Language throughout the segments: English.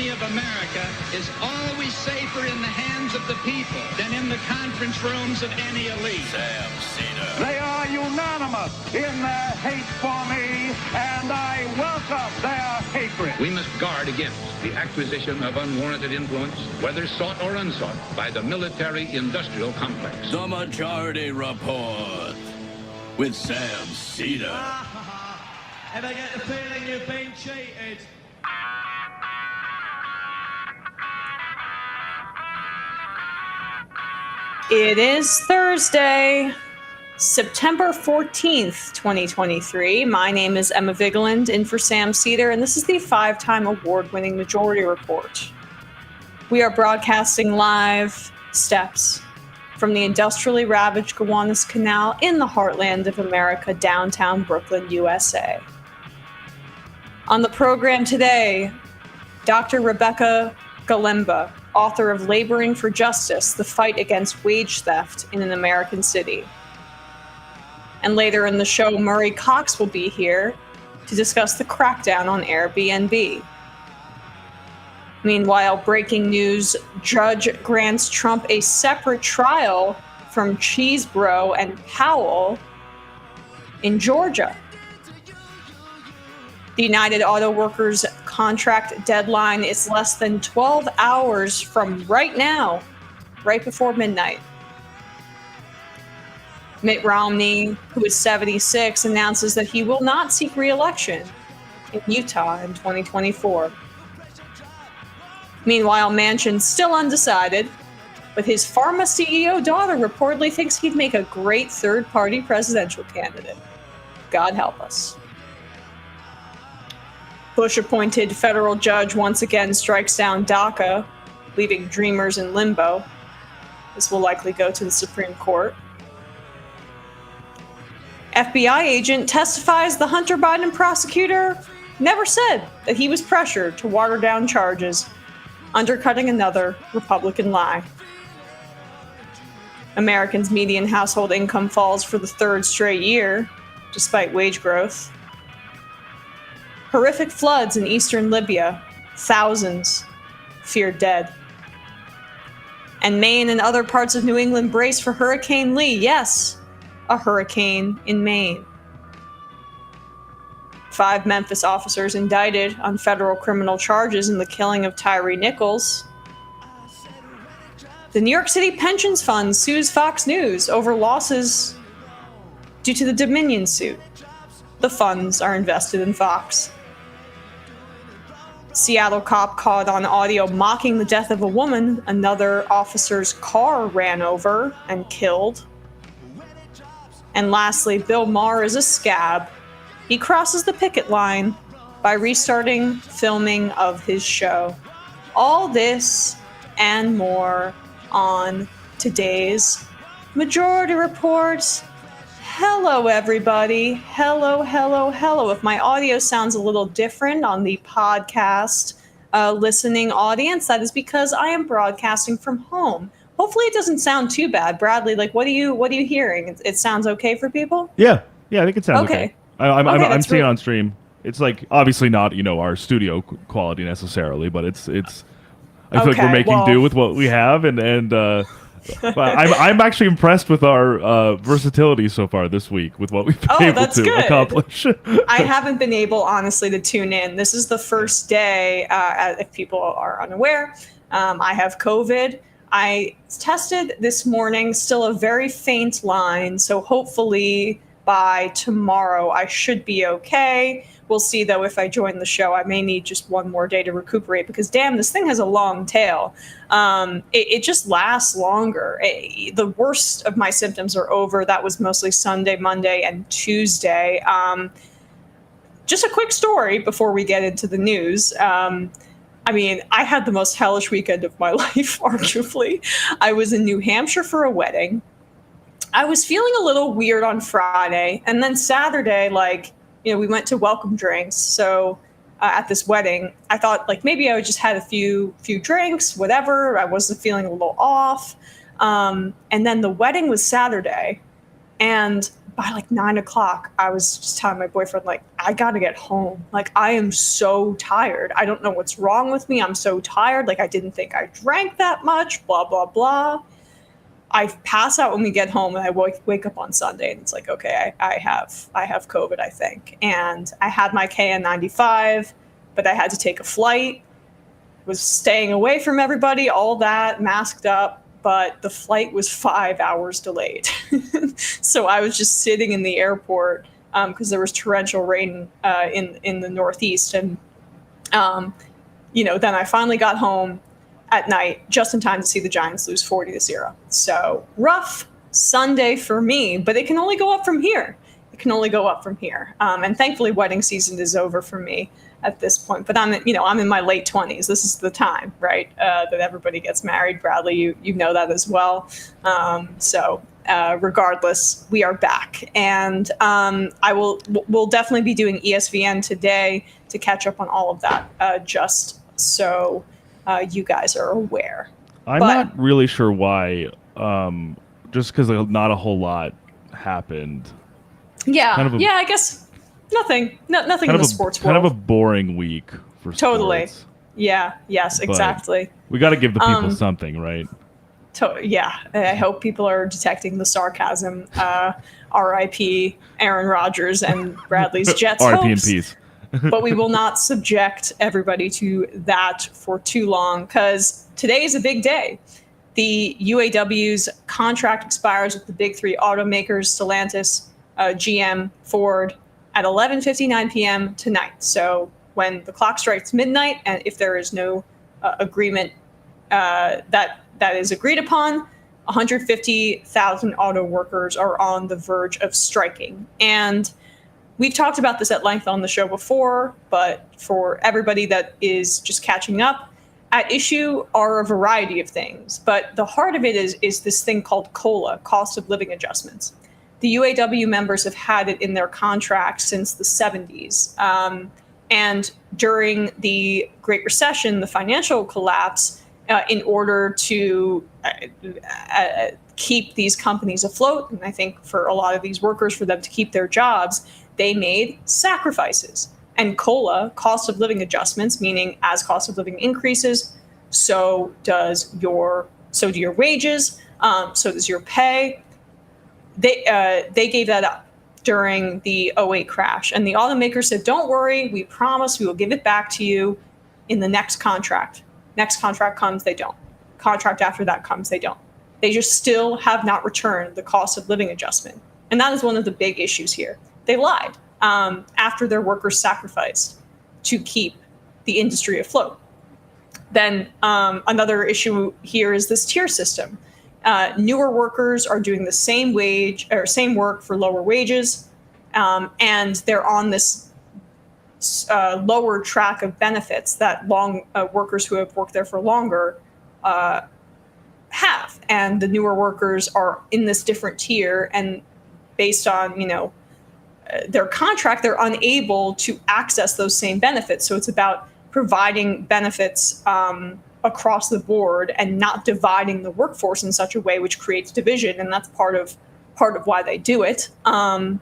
destiny of America is always safer in the hands of the people than in the conference rooms of any elite. Sam Seder. They are unanimous in their hate for me, and I welcome their hatred. We must guard against the acquisition of unwarranted influence, whether sought or unsought, by the military-industrial complex. The Majority Report with Sam Seder. And I get the feeling you've been cheated. It is Thursday, September 14th, 2023. My name is Emma Vigeland, in for Sam Seder, and this is the 5-time award-winning Majority Report. We are broadcasting live steps from the industrially ravaged Gowanus Canal in the heartland of America, downtown Brooklyn, USA. On the program today, Dr. Rebecca Galemba, author of Laboring for Justice, The Fight Against Wage Theft in an American City. And later in the show, Murray Cox will be here to discuss the crackdown on Airbnb. Meanwhile, breaking news, judge grants Trump a separate trial from Cheesebro and Powell in Georgia. The United Auto Workers contract deadline is less than 12 hours from right now, right before midnight. Mitt Romney, who is 76, announces that he will not seek re-election in Utah in 2024. Meanwhile, Manchin's still undecided, but his pharma CEO daughter reportedly thinks he'd make a great third-party presidential candidate. God help us. Bush-appointed federal judge once again strikes down DACA, leaving dreamers in limbo. This will likely go to the Supreme Court. FBI agent testifies the Hunter Biden prosecutor never said that he was pressured to water down charges, undercutting another Republican lie. Americans' median household income falls for the third straight year, despite wage growth. Horrific floods in eastern Libya, thousands feared dead. And Maine and other parts of New England brace for Hurricane Lee. Yes, a hurricane in Maine. 5 Memphis officers indicted on federal criminal charges in the killing of Tyree Nichols. The New York City Pensions Fund sues Fox News over losses due to the Dominion suit. The funds are invested in Fox. Seattle cop caught on audio mocking the death of a woman another officer's car ran over and killed. And lastly, Bill Maher is a scab. He crosses the picket line by restarting filming of his show. All this and more on today's Majority Report. Hello, everybody. Hello, hello, hello. If my audio sounds a little different on the podcast listening audience, that is because I am broadcasting from home. Hopefully, it doesn't sound too bad. Bradley, like, what are you hearing? It sounds okay for people? Yeah, I think it sounds okay. I'm seeing it on stream. It's like obviously not our studio quality necessarily, but it's. I feel like we're making do with what we have, and but I'm actually impressed with our versatility so far this week with what we've been able to accomplish. I haven't been able, honestly, to tune in. This is the first day, if people are unaware, I have COVID. I tested this morning, still a very faint line, so hopefully by tomorrow I should be okay. We'll see, though, if I join the show. I may need just one more day to recuperate because, damn, this thing has a long tail. It just lasts longer. The worst of my symptoms are over. That was mostly Sunday, Monday, and Tuesday. Just a quick story before we get into the news. I had the most hellish weekend of my life, arguably. I was in New Hampshire for a wedding. I was feeling a little weird on Friday, and then Saturday, we went to welcome drinks. So at this wedding, I thought maybe I just had a few drinks, whatever. I wasn't feeling a little off. And then the wedding was Saturday, and by like 9 o'clock, I was just telling my boyfriend, like, I got to get home. Like, I am so tired. I don't know what's wrong with me. I'm so tired. Like, I didn't think I drank that much, blah, blah, blah. I pass out when we get home, and I wake up on Sunday, and it's like, okay, I have COVID, I think. And I had my KN95, but I had to take a flight, was staying away from everybody, all that, masked up. But the flight was 5 hours delayed. So I was just sitting in the airport because there was torrential rain in the Northeast. And, then I finally got home at night just in time to see the Giants lose 40-0. So rough Sunday for me, but it can only go up from here. And thankfully wedding season is over for me at this point, but I'm in my late 20s. This is the time, right? That everybody gets married. Bradley, you know that as well. Regardless, we are back, and we'll definitely be doing ESVN today to catch up on all of that, just so you guys are aware. I'm not really sure why, just because not a whole lot happened. Yeah, I guess nothing in the sports world. Kind of a boring week for totally. Sports. Yeah. Yes. Exactly. But we got to give the people something, right? Yeah. I hope people are detecting the sarcasm. R.I.P. Aaron Rodgers and Bradley's Jets. R.I.P. in peace. But we will not subject everybody to that for too long, because today is a big day. The UAW's contract expires with the big three automakers, Stellantis, GM, Ford, at 11:59 p.m. tonight. So when the clock strikes midnight, and if there is no agreement that is agreed upon, 150,000 auto workers are on the verge of striking. And we've talked about this at length on the show before, but for everybody that is just catching up, at issue are a variety of things. But the heart of it is this thing called COLA, cost of living adjustments. The UAW members have had it in their contract since the 70s. And during the Great Recession, the financial collapse, in order to keep these companies afloat, and I think for a lot of these workers, for them to keep their jobs, they made sacrifices. And COLA, cost of living adjustments, meaning as cost of living increases, so do your wages, so does your pay. They gave that up during the 2008 crash. And the automakers said, don't worry, we promise we will give it back to you in the next contract. Next contract comes, they don't. Contract after that comes, they don't. They just still have not returned the cost of living adjustment. And that is one of the big issues here. They lied after their workers sacrificed to keep the industry afloat. Then another issue here is this tier system. Newer workers are doing the same work for lower wages, and they're on this lower track of benefits that workers who have worked there for longer have. And the newer workers are in this different tier, and based on their contract, they're unable to access those same benefits. So it's about providing benefits across the board and not dividing the workforce in such a way which creates division, and that's part of why they do it. And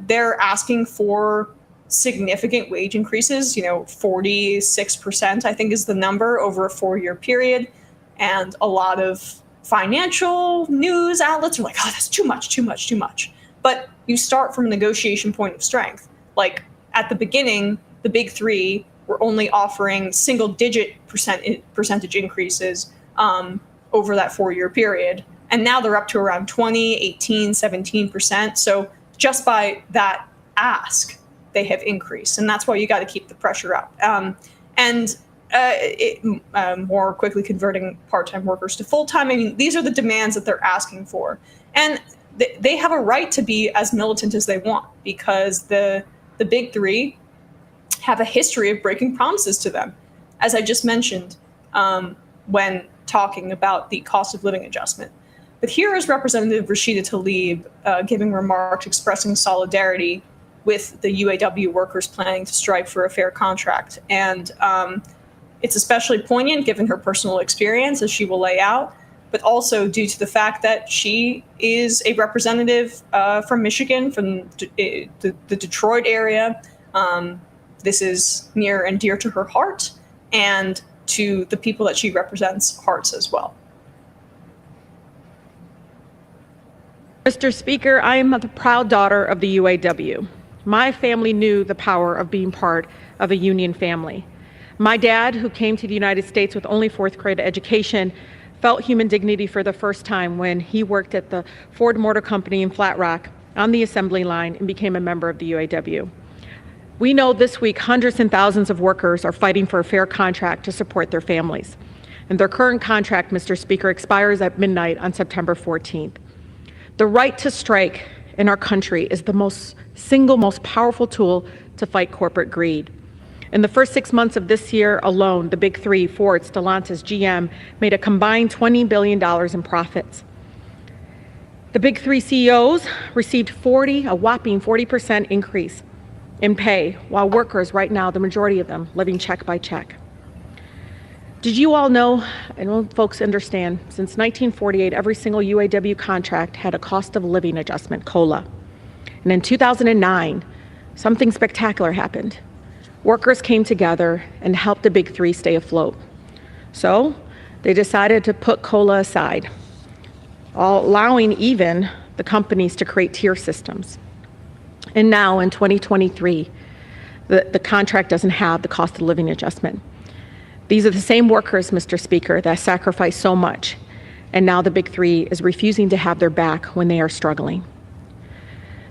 they're asking for significant wage increases. 46% I think is the number over a 4-year period, and a lot of financial news outlets are like, "Oh, that's too much." But you start from a negotiation point of strength. Like at the beginning, the big three were only offering single-digit percentage increases over that 4-year period. And now they're up to around 20, 18, 17%. So just by that ask, they have increased. And that's why you got to keep the pressure up. More quickly converting part-time workers to full-time. I mean, these are the demands that they're asking for. And they have a right to be as militant as they want, because the big three have a history of breaking promises to them, as I just mentioned when talking about the cost of living adjustment. But here is Representative Rashida Tlaib giving remarks expressing solidarity with the UAW workers planning to strike for a fair contract. And it's especially poignant given her personal experience, as she will lay out. but also due to the fact that she is a representative from Michigan, from the Detroit area. This is near and dear to her heart, and to the people that she represents hearts as well. Mr. Speaker, I am the proud daughter of the UAW. My family knew the power of being part of a union family. My dad, who came to the United States with only fourth grade education, felt human dignity for the first time when he worked at the Ford Motor Company in Flat Rock on the assembly line and became a member of the UAW. We know this week hundreds and thousands of workers are fighting for a fair contract to support their families. And their current contract, Mr. Speaker, expires at midnight on September 14th. The right to strike in our country is the single most powerful tool to fight corporate greed. In the first 6 months of this year alone, the big three, Ford, Stellantis, GM, made a combined $20 billion in profits. The big three CEOs received a whopping 40% increase in pay, while workers right now, the majority of them, living check by check. Did you all know, and folks understand, since 1948, every single UAW contract had a cost of living adjustment, COLA. And in 2009, something spectacular happened. Workers came together and helped the big three stay afloat. So they decided to put COLA aside, allowing even the companies to create tier systems. And now in 2023, the contract doesn't have the cost of living adjustment. These are the same workers, Mr. Speaker, that sacrificed so much, and now the big three is refusing to have their back when they are struggling.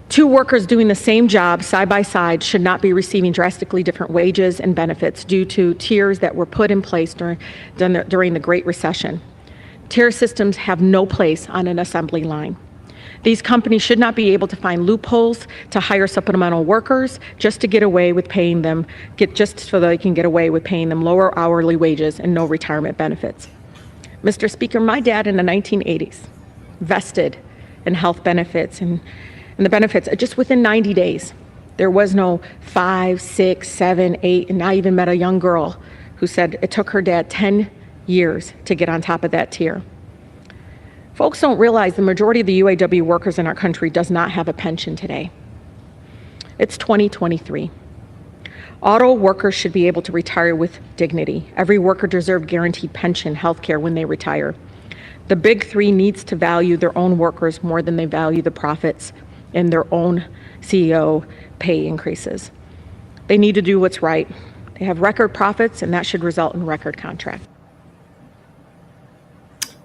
Two workers doing the same job side by side should not be receiving drastically different wages and benefits due to tiers that were put in place during the Great Recession. Tier systems have no place on an assembly line. These companies should not be able to find loopholes to hire supplemental workers just to get away with paying them, just so they can get away with paying them lower hourly wages and no retirement benefits. Mr. Speaker, my dad in the 1980s vested in health benefits and the benefits just within 90 days. There was no 5, 6, 7, 8, and I even met a young girl who said it took her dad 10 years to get on top of that tier. Folks don't realize the majority of the UAW workers in our country does not have a pension today. It's 2023. Auto workers should be able to retire with dignity. Every worker deserves guaranteed pension, health care when they retire. The big three needs to value their own workers more than they value the profits in their own CEO pay increases. They need to do what's right. They have record profits, and that should result in record contracts.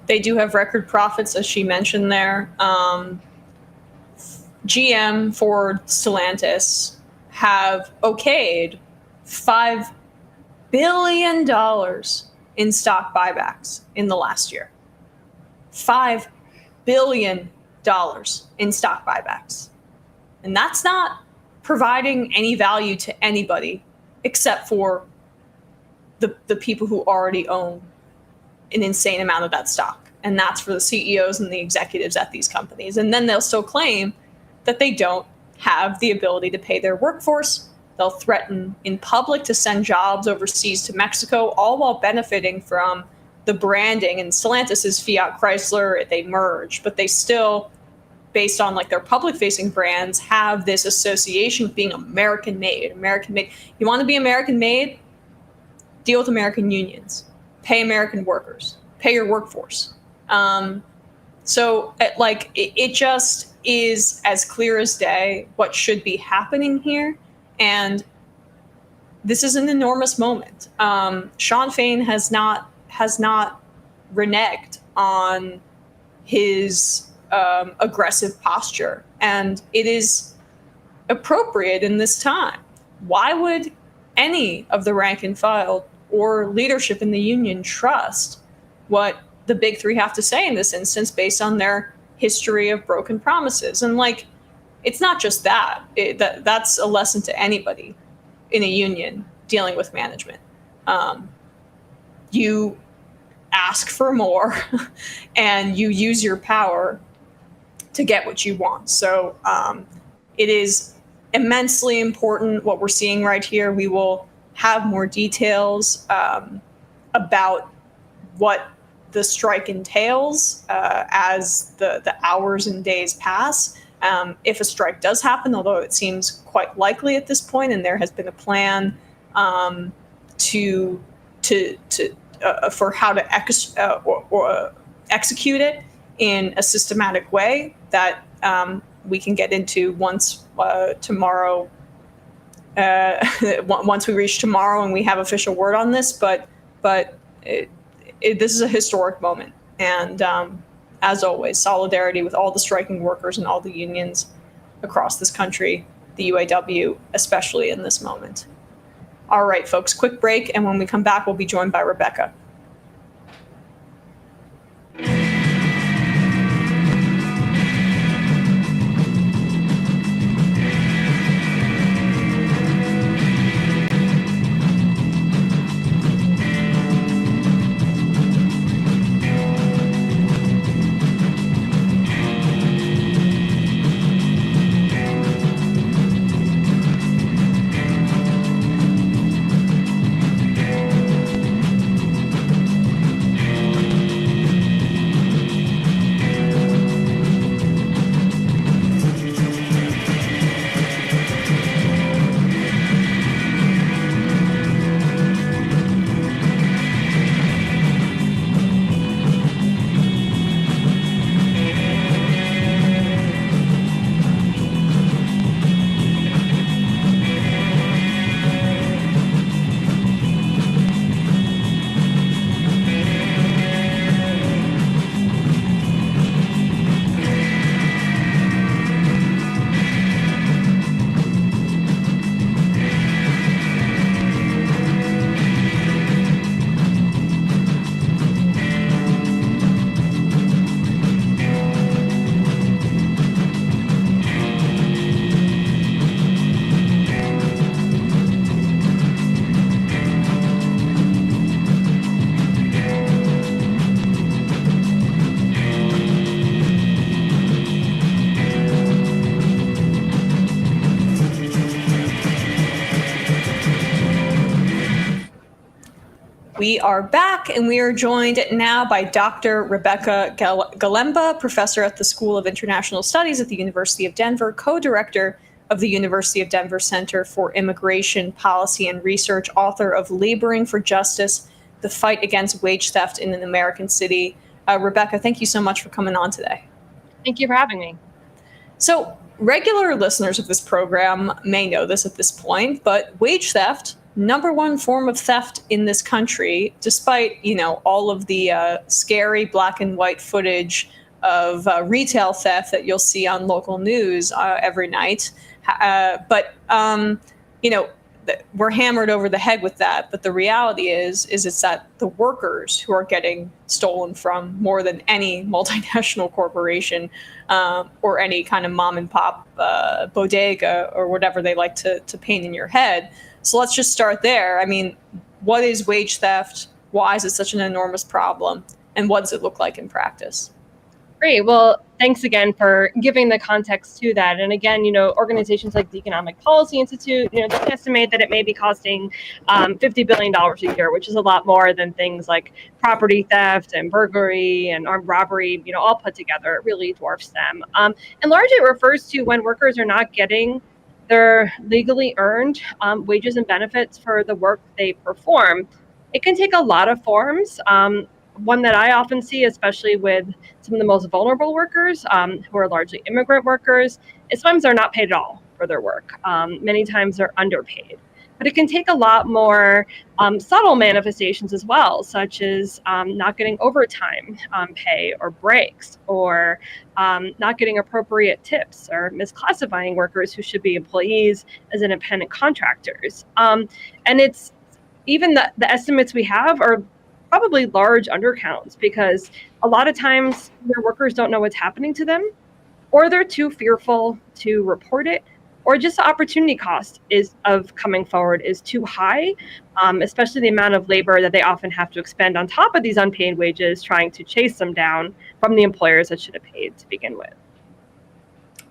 They do have record profits, as she mentioned there. GM, Ford, Stellantis have okayed $5 billion in stock buybacks in the last year. $5 billion in stock buybacks. And that's not providing any value to anybody except for the people who already own an insane amount of that stock. And that's for the CEOs and the executives at these companies. And then they'll still claim that they don't have the ability to pay their workforce. They'll threaten in public to send jobs overseas to Mexico, all while benefiting from the branding. And Stellantis is Fiat Chrysler, they merge, but they still, based on like their public facing brands, have this association with being American made. You want to be American made? Deal with American unions. Pay American workers, pay your workforce. So it just is as clear as day what should be happening here. And this is an enormous moment. Sean Fain has not reneged on his aggressive posture. And it is appropriate in this time. Why would any of the rank and file or leadership in the union trust what the big three have to say in this instance based on their history of broken promises? And it's not just that. That's a lesson to anybody in a union dealing with management. You ask for more and you use your power to get what you want. So it is immensely important what we're seeing right here. We will have more details about what the strike entails as the hours and days pass. If a strike does happen, although it seems quite likely at this point, and there has been a plan for how to execute it in a systematic way that we can get into once tomorrow. Once we reach tomorrow and we have official word on this, but this is a historic moment, and as always, solidarity with all the striking workers and all the unions across this country, the UAW especially in this moment. All right, folks, quick break, and when we come back, we'll be joined by Rebecca. We are back, and we are joined now by Dr. Rebecca Galemba, professor at the School of International Studies at the University of Denver, co-director of the University of Denver Center for Immigration Policy and Research, author of Laboring for Justice, The Fight Against Wage Theft in an American City. Rebecca, thank you so much for coming on today. Thank you for having me. So, regular listeners of this program may know this at this point, but wage theft, number one form of theft in this country, despite, all of the scary black and white footage of retail theft that you'll see on local news every night. But we're hammered over the head with that. But the reality is it's that the workers who are getting stolen from more than any multinational corporation or any kind of mom and pop bodega or whatever they like to paint in your head. So let's just start there. I mean, what is wage theft? Why is it such an enormous problem? And what does it look like in practice? Great. Well, thanks again for giving the context to that. And again, organizations like the Economic Policy Institute, they estimate that it may be costing $50 billion a year, which is a lot more than things like property theft and burglary and armed robbery, all put together. It really dwarfs them. And largely it refers to when workers are not getting their legally earned wages and benefits for the work they perform. It can take a lot of forms. One that I often see, especially with some of the most vulnerable workers who are largely immigrant workers, is sometimes they're not paid at all for their work. Many times they're underpaid. But it can take a lot more subtle manifestations as well, such as not getting overtime pay or breaks, or not getting appropriate tips, or misclassifying workers who should be employees as independent contractors. And it's even the estimates we have are probably large undercounts, because a lot of times their workers don't know what's happening to them, or they're too fearful to report it, or just the opportunity cost of coming forward is too high, especially the amount of labor that they often have to expend on top of these unpaid wages, trying to chase them down from the employers that should have paid to begin with.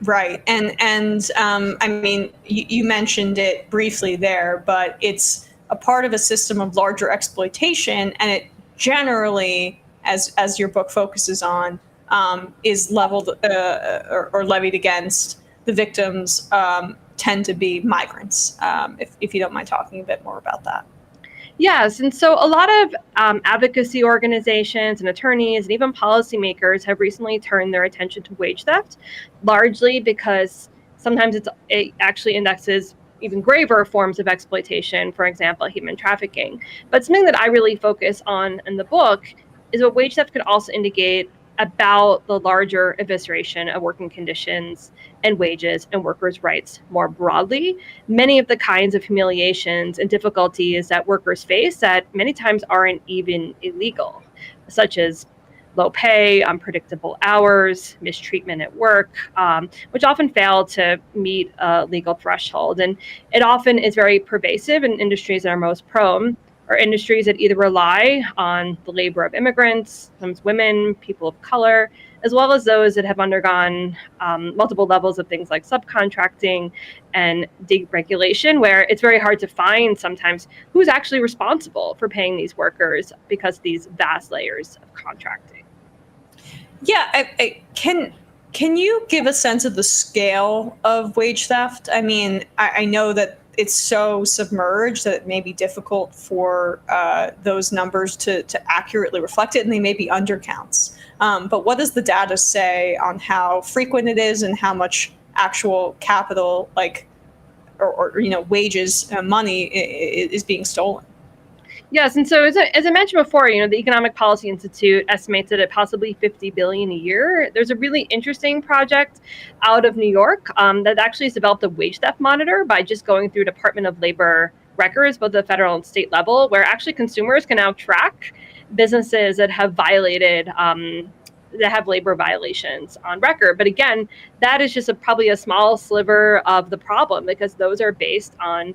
Right. And I mean, you mentioned it briefly there, but it's a part of a system of larger exploitation, and it generally as your book focuses on, is leveled or levied against the victims, tend to be migrants. If you don't mind talking a bit more about that. Yes, and so a lot of advocacy organizations and attorneys and even policymakers have recently turned their attention to wage theft, largely because sometimes it actually indexes even graver forms of exploitation, for example, human trafficking. But something that I really focus on in the book is what wage theft could also indicate about the larger evisceration of working conditions and wages and workers' rights more broadly. Many of the kinds of humiliations and difficulties that workers face that many times aren't even illegal, such as low pay, unpredictable hours, mistreatment at work, which often fail to meet a legal threshold. And it often is very pervasive in industries that are most prone, or industries that either rely on the labor of immigrants, sometimes women, people of color, as well as those that have undergone multiple levels of things like subcontracting and deregulation, where it's very hard to find sometimes who's actually responsible for paying these workers because of these vast layers of contracting. Yeah, can you give a sense of the scale of wage theft? I mean, I know that it's so submerged that it may be difficult for those numbers to accurately reflect it, and they may be undercounts. But what does the data say on how frequent it is and how much actual capital, or wages, money is being stolen? Yes, and so as I mentioned before, the Economic Policy Institute estimates it at possibly $50 billion a year. There's a really interesting project out of New York that actually has developed a wage theft monitor by just going through Department of Labor records, both the federal and state level, where actually consumers can now track businesses that have violated that have labor violations on record. But again, that is just probably a small sliver of the problem, because those are based on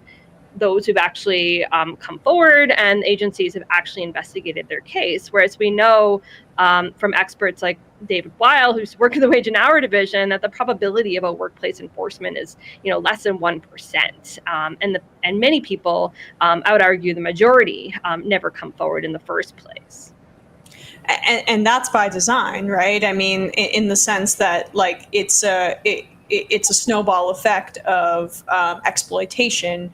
those who've actually come forward and agencies have actually investigated their case. Whereas we know from experts like David Weil, who's worked in the Wage and Hour Division, that the probability of a workplace enforcement is less than 1%. And many people, I would argue the majority, never come forward in the first place. And that's by design, right? I mean, in the sense that it's a snowball effect of exploitation.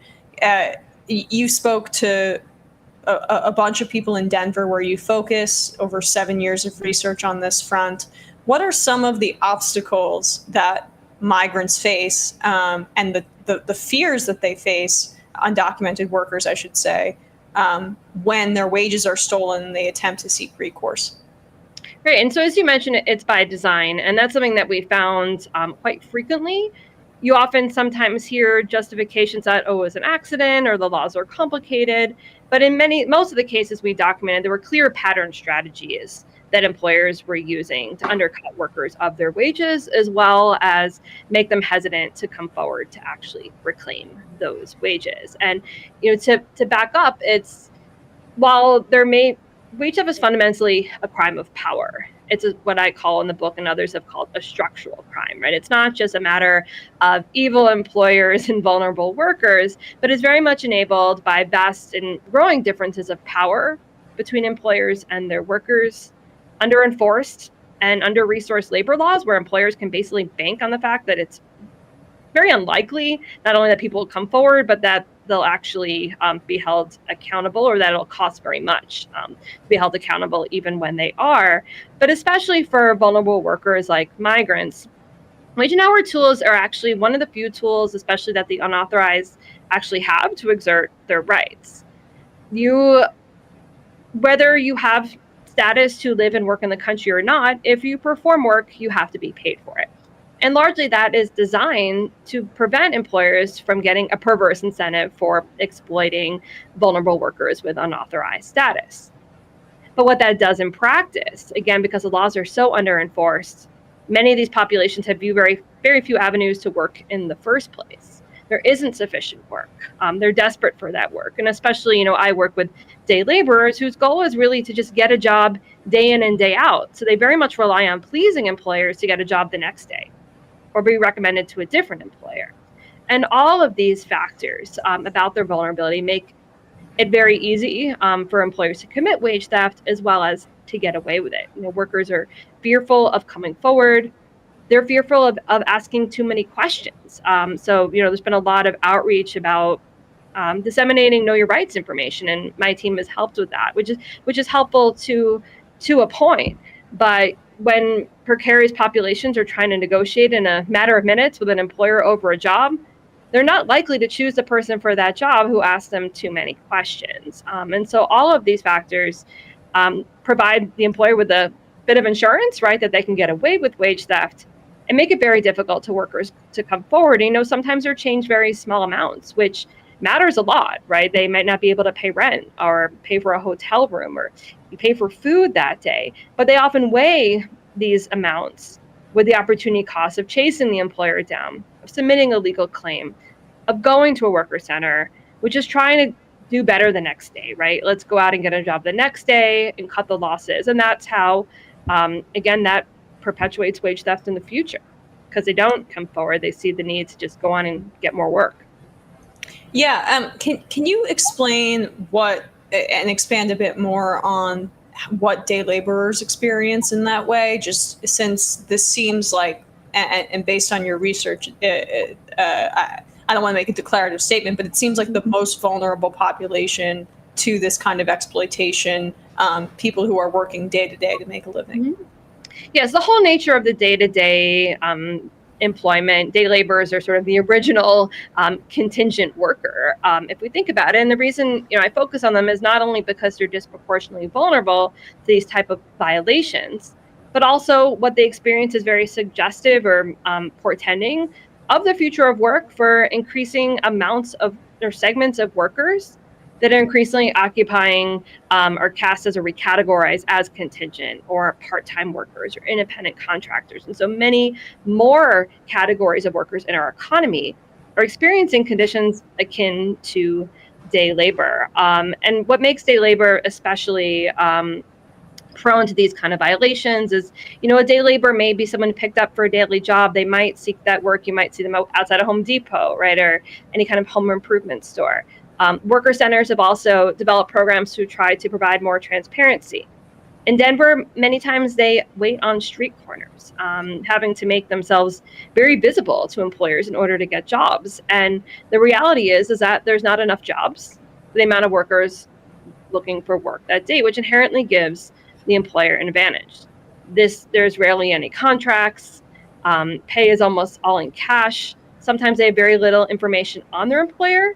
You spoke to a bunch of people in Denver where you focus over 7 years of research on this front. What are some of the obstacles that migrants face, and the fears that they face, undocumented workers, I should say, when their wages are stolen and they attempt to seek recourse? Right. And so as you mentioned, it's by design. And that's something that we found quite frequently. You often sometimes hear justifications that, it was an accident or the laws are complicated. But in most of the cases we documented, there were clear pattern strategies that employers were using to undercut workers of their wages, as well as make them hesitant to come forward to actually reclaim those wages. And to back up, while wage theft is fundamentally a crime of power. It's what I call in the book, and others have called, a structural crime, right? It's not just a matter of evil employers and vulnerable workers, but it's very much enabled by vast and growing differences of power between employers and their workers, under-enforced and under-resourced labor laws, where employers can basically bank on the fact that it's very unlikely not only that people will come forward, but that they'll actually be held accountable, or that it'll cost very much to be held accountable even when they are. But especially for vulnerable workers like migrants, wage and hour tools are actually one of the few tools, especially that the unauthorized actually have to exert their rights. Whether you have status to live and work in the country or not, if you perform work, you have to be paid for it. And largely that is designed to prevent employers from getting a perverse incentive for exploiting vulnerable workers with unauthorized status. But what that does in practice, again, because the laws are so under-enforced, many of these populations have very, very few avenues to work in the first place. There isn't sufficient work. They're desperate for that work. And especially, I work with day laborers whose goal is really to just get a job day in and day out. So they very much rely on pleasing employers to get a job the next day, or be recommended to a different employer. And all of these factors about their vulnerability make it very easy for employers to commit wage theft, as well as to get away with it. Workers are fearful of coming forward. They're fearful of asking too many questions. So there's been a lot of outreach about disseminating know your rights information, and my team has helped with that, which is helpful to a point. But when precarious populations are trying to negotiate in a matter of minutes with an employer over a job, they're not likely to choose the person for that job who asks them too many questions. And so all of these factors provide the employer with a bit of insurance, right, that they can get away with wage theft, and make it very difficult to workers to come forward. Sometimes they're changed very small amounts, which matters a lot, right? They might not be able to pay rent or pay for a hotel room or you pay for food that day, but they often weigh these amounts with the opportunity cost of chasing the employer down, of submitting a legal claim, of going to a worker center, which is trying to do better the next day, right? Let's go out and get a job the next day and cut the losses. And that's how, again, that perpetuates wage theft in the future, because they don't come forward. They see the need to just go on and get more work. Yeah. Can you explain and expand a bit more on what day laborers experience in that way? Just since this seems like, and based on your research, I don't want to make a declarative statement, but it seems like the most vulnerable population to this kind of exploitation, people who are working day to day to make a living. Mm-hmm. Yes, the whole nature of the day-to-day employment, day laborers are sort of the original contingent worker, if we think about it. And the reason I focus on them is not only because they're disproportionately vulnerable to these type of violations, but also what they experience is very suggestive or portending of the future of work for increasing amounts of or segments of workers that are increasingly occupying or cast as or recategorized as contingent or part-time workers or independent contractors. And so many more categories of workers in our economy are experiencing conditions akin to day labor. And what makes day labor especially prone to these kind of violations is, a day laborer may be someone picked up for a daily job. They might seek that work. You might see them outside a Home Depot, right, or any kind of home improvement store. Worker centers have also developed programs to try to provide more transparency. In Denver, many times they wait on street corners, having to make themselves very visible to employers in order to get jobs. And the reality is that there's not enough jobs for the amount of workers looking for work that day, which inherently gives the employer an advantage. There's rarely any contracts. Pay is almost all in cash. Sometimes they have very little information on their employer.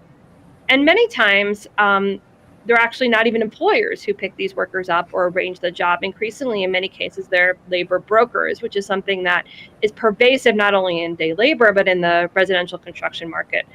And many times, they're actually not even employers who pick these workers up or arrange the job. Increasingly, in many cases, they're labor brokers, which is something that is pervasive not only in day labor, but in the residential construction market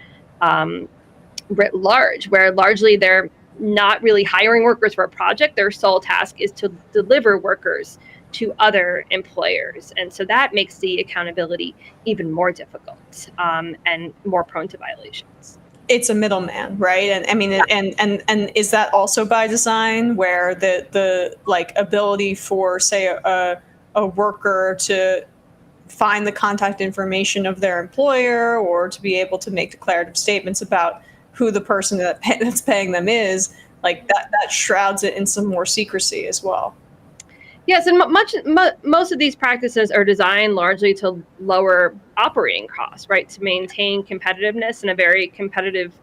writ large, where largely they're not really hiring workers for a project. Their sole task is to deliver workers to other employers. And so that makes the accountability even more difficult and more prone to violations. It's a middleman, right? And I mean, and is that also by design, where the like ability for, say, a worker to find the contact information of their employer or to be able to make declarative statements about who the person that's paying them is, like that shrouds it in some more secrecy as well. Yes, and most of these practices are designed largely to lower operating costs, right? To maintain competitiveness in a very competitive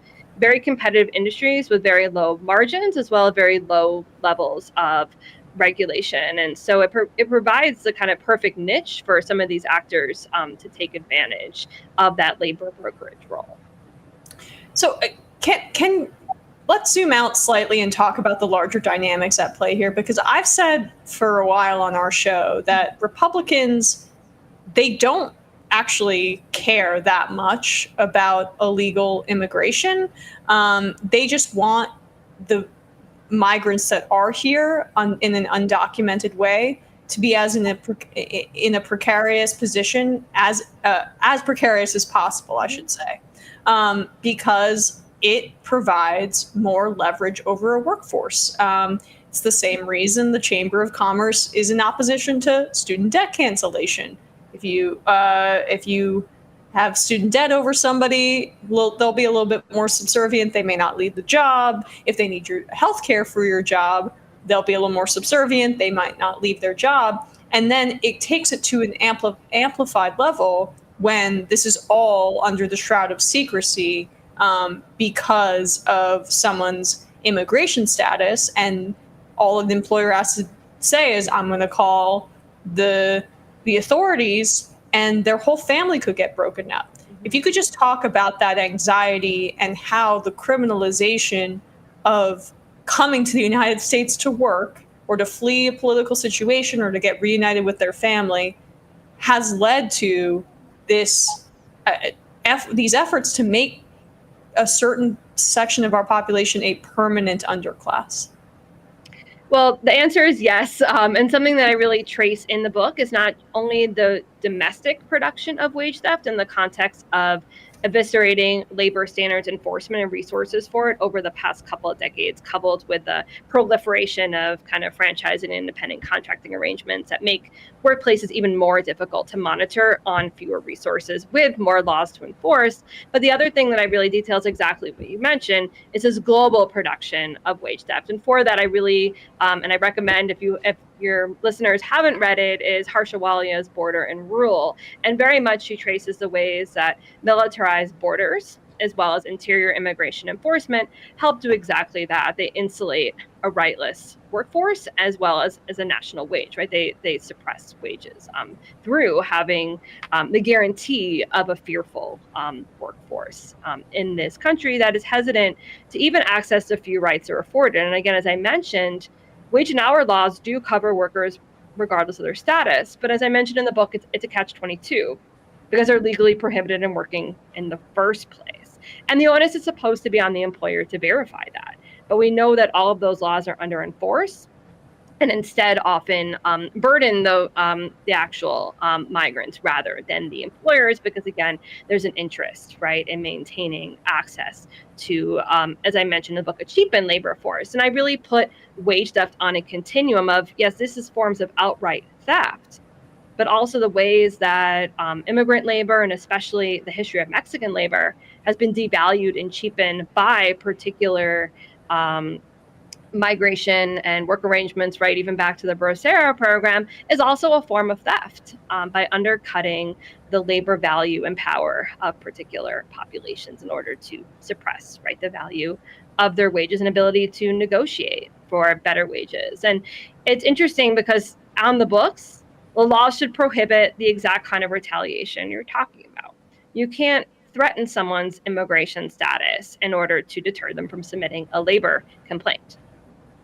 industries with very low margins, as well as very low levels of regulation. And so it provides the kind of perfect niche for some of these actors to take advantage of that labor brokerage role. So let's zoom out slightly and talk about the larger dynamics at play here, because I've said for a while on our show that Republicans, they don't actually care that much about illegal immigration. They just want the migrants that are here in an undocumented way to be in a precarious position, as precarious as possible, I should say, because it provides more leverage over a workforce. It's the same reason the Chamber of Commerce is in opposition to student debt cancellation. If you have student debt over somebody, they'll be a little bit more subservient. They may not leave the job. If they need your health care for your job, they'll be a little more subservient. They might not leave their job. And then it takes it to an amplified level when this is all under the shroud of secrecy because of someone's immigration status. And all the employer has to say is, I'm going to call the authorities, and their whole family could get broken up. If you could just talk about that anxiety and how the criminalization of coming to the United States to work or to flee a political situation or to get reunited with their family has led to this these efforts to make a certain section of our population a permanent underclass. Well, the answer is yes. And something that I really trace in the book is not only the domestic production of wage theft in the context of eviscerating labor standards enforcement and resources for it over the past couple of decades, coupled with the proliferation of kind of franchise and independent contracting arrangements that make workplaces even more difficult to monitor on fewer resources with more laws to enforce. But the other thing that I really detail is exactly what you mentioned, is this global production of wage theft. And for that, I really, and I recommend if your listeners haven't read it, is Harsha Walia's Border and Rule. And very much she traces the ways that militarized borders, as well as interior immigration enforcement, help do exactly that. They insulate a rightless workforce as well as a national wage, right? They suppress wages through having the guarantee of a fearful workforce in this country that is hesitant to even access the few rights they're afforded. And again, as I mentioned, wage and hour laws do cover workers regardless of their status. But as I mentioned in the book, it's a catch-22 because they're legally prohibited in working in the first place. And the onus is supposed to be on the employer to verify that. But we know that all of those laws are under enforced and instead often burden the actual migrants rather than the employers, because again, there's an interest, right, in maintaining access to, as I mentioned in the book, a cheapened labor force. And I really put wage theft on a continuum of, yes, this is forms of outright theft, but also the ways that immigrant labor, and especially the history of Mexican labor, has been devalued and cheapened by particular migration and work arrangements, right, even back to the Bracero program, is also a form of theft by undercutting the labor value and power of particular populations in order to suppress, right, the value of their wages and ability to negotiate for better wages. And it's interesting because on the books, the law should prohibit the exact kind of retaliation you're talking about. You can't threaten someone's immigration status in order to deter them from submitting a labor complaint.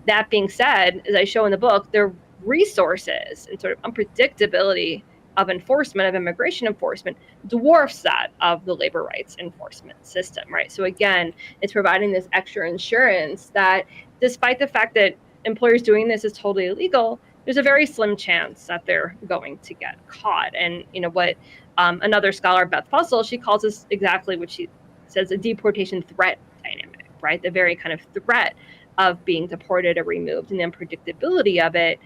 That being said, as I show in the book, the resources and sort of unpredictability of enforcement, of immigration enforcement, dwarfs that of the labor rights enforcement system, right? So again, it's providing this extra insurance that despite the fact that employers doing this is totally illegal, there's a very slim chance that they're going to get caught. And you know what, another scholar, Beth Fussell, she calls this exactly what she says, a deportation threat dynamic, right? The very kind of threat of being deported or removed, and the unpredictability of it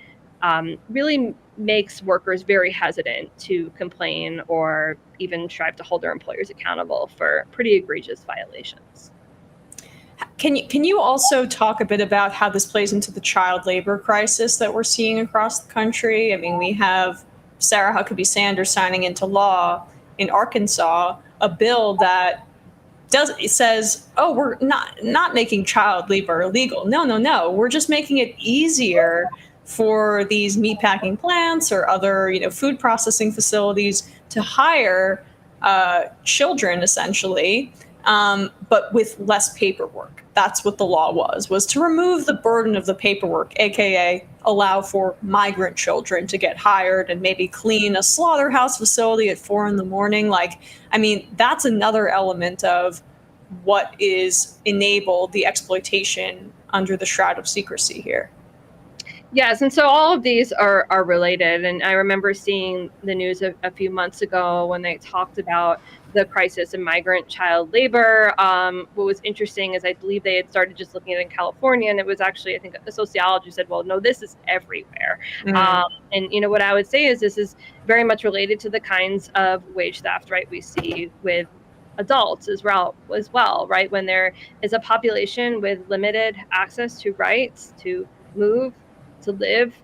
really makes workers very hesitant to complain or even strive to hold their employers accountable for pretty egregious violations. Can you also talk a bit about how this plays into the child labor crisis that we're seeing across the country? I mean, we have Sarah Huckabee Sanders signing into law in Arkansas a bill that says, oh, we're not making child labor illegal. No. We're just making it easier for these meatpacking plants or other, food processing facilities to hire children, essentially, but with less paperwork. That's what the law was to remove the burden of the paperwork, aka allow for migrant children to get hired and maybe clean a slaughterhouse facility at 4 a.m. That's another element of what is enabled the exploitation under the shroud of secrecy here. Yes, and so all of these are related. And I remember seeing the news a few months ago when they talked about the crisis in migrant child labor. What was interesting is I believe they had started just looking at it in California, and it was actually, I think, a sociologist said, well, no, this is everywhere. And what I would say is this is very much related to the kinds of wage theft, right, we see with adults as well, right? When there is a population with limited access to rights to move to live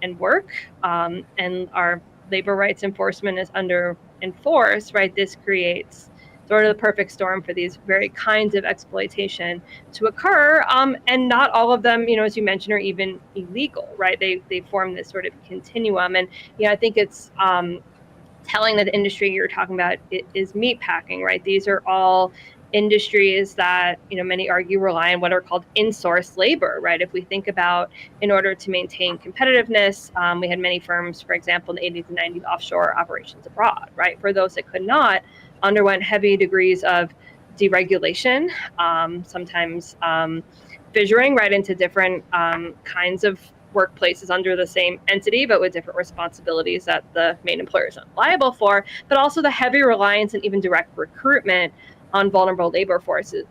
and work, and our labor rights enforcement is under enforced, right, this creates sort of the perfect storm for these very kinds of exploitation to occur. And not all of them, as you mentioned, are even illegal, right? They form this sort of continuum. And, I think it's telling that the industry you're talking about is meat packing, right? These are all industries that, many argue rely on what are called in-source labor, right? If we think about, in order to maintain competitiveness, we had many firms, for example, in the 80s and 90s, offshore operations abroad, right? For those that could not, underwent heavy degrees of deregulation, sometimes fissuring right into different kinds of workplaces under the same entity, but with different responsibilities that the main employer is not liable for, but also the heavy reliance and even direct recruitment on vulnerable labor forces.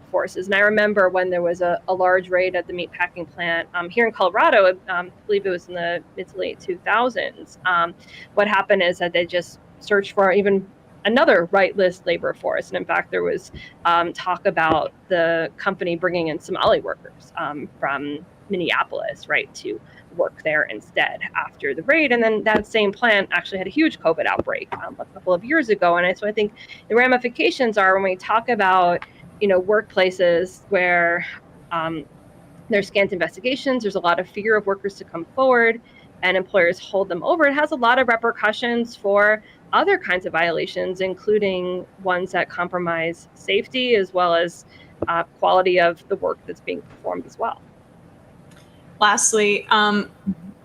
And I remember when there was a large raid at the meatpacking plant here in Colorado, I believe it was in the mid to late 2000s. What happened is that they just searched for even another right list labor force. And in fact, there was talk about the company bringing in Somali workers from Minneapolis, right, to work there instead after the raid. And then that same plant actually had a huge COVID outbreak a couple of years ago. And so I think the ramifications are when we talk about, workplaces where there's scant investigations, there's a lot of fear of workers to come forward and employers hold them over. It has a lot of repercussions for other kinds of violations, including ones that compromise safety as well as quality of the work that's being performed as well. Lastly,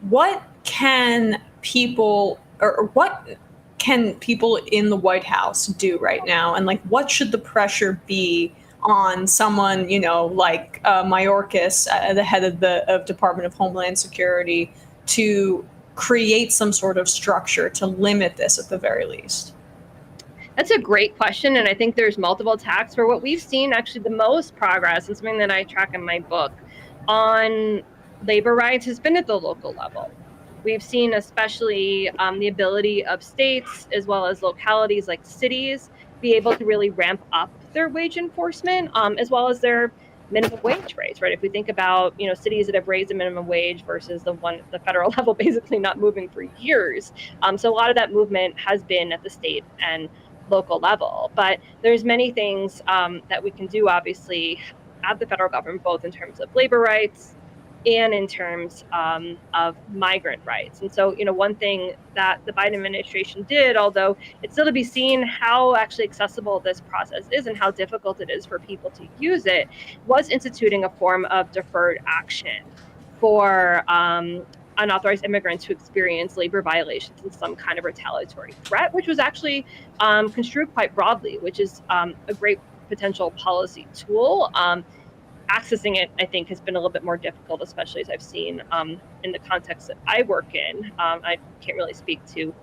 what can people in the White House do right now? And what should the pressure be on someone, like Mayorkas, the head of the Department of Homeland Security, to create some sort of structure to limit this at the very least? That's a great question. And I think there's multiple tacks. For what we've seen, actually the most progress, and something that I track in my book on labor rights, has been at the local level. We've seen especially the ability of states as well as localities like cities be able to really ramp up their wage enforcement as well as their minimum wage rates, right? If we think about, cities that have raised the minimum wage versus the federal level basically not moving for years. So a lot of that movement has been at the state and local level. But there's many things that we can do, obviously, at the federal government, both in terms of labor rights and in terms of migrant rights. And so, one thing that the Biden administration did, although it's still to be seen how actually accessible this process is and how difficult it is for people to use it, was instituting a form of deferred action for unauthorized immigrants who experience labor violations and some kind of retaliatory threat, which was actually construed quite broadly, which is a great potential policy tool. Accessing it, I think, has been a little bit more difficult, especially as I've seen in the context that I work in. I can't really speak to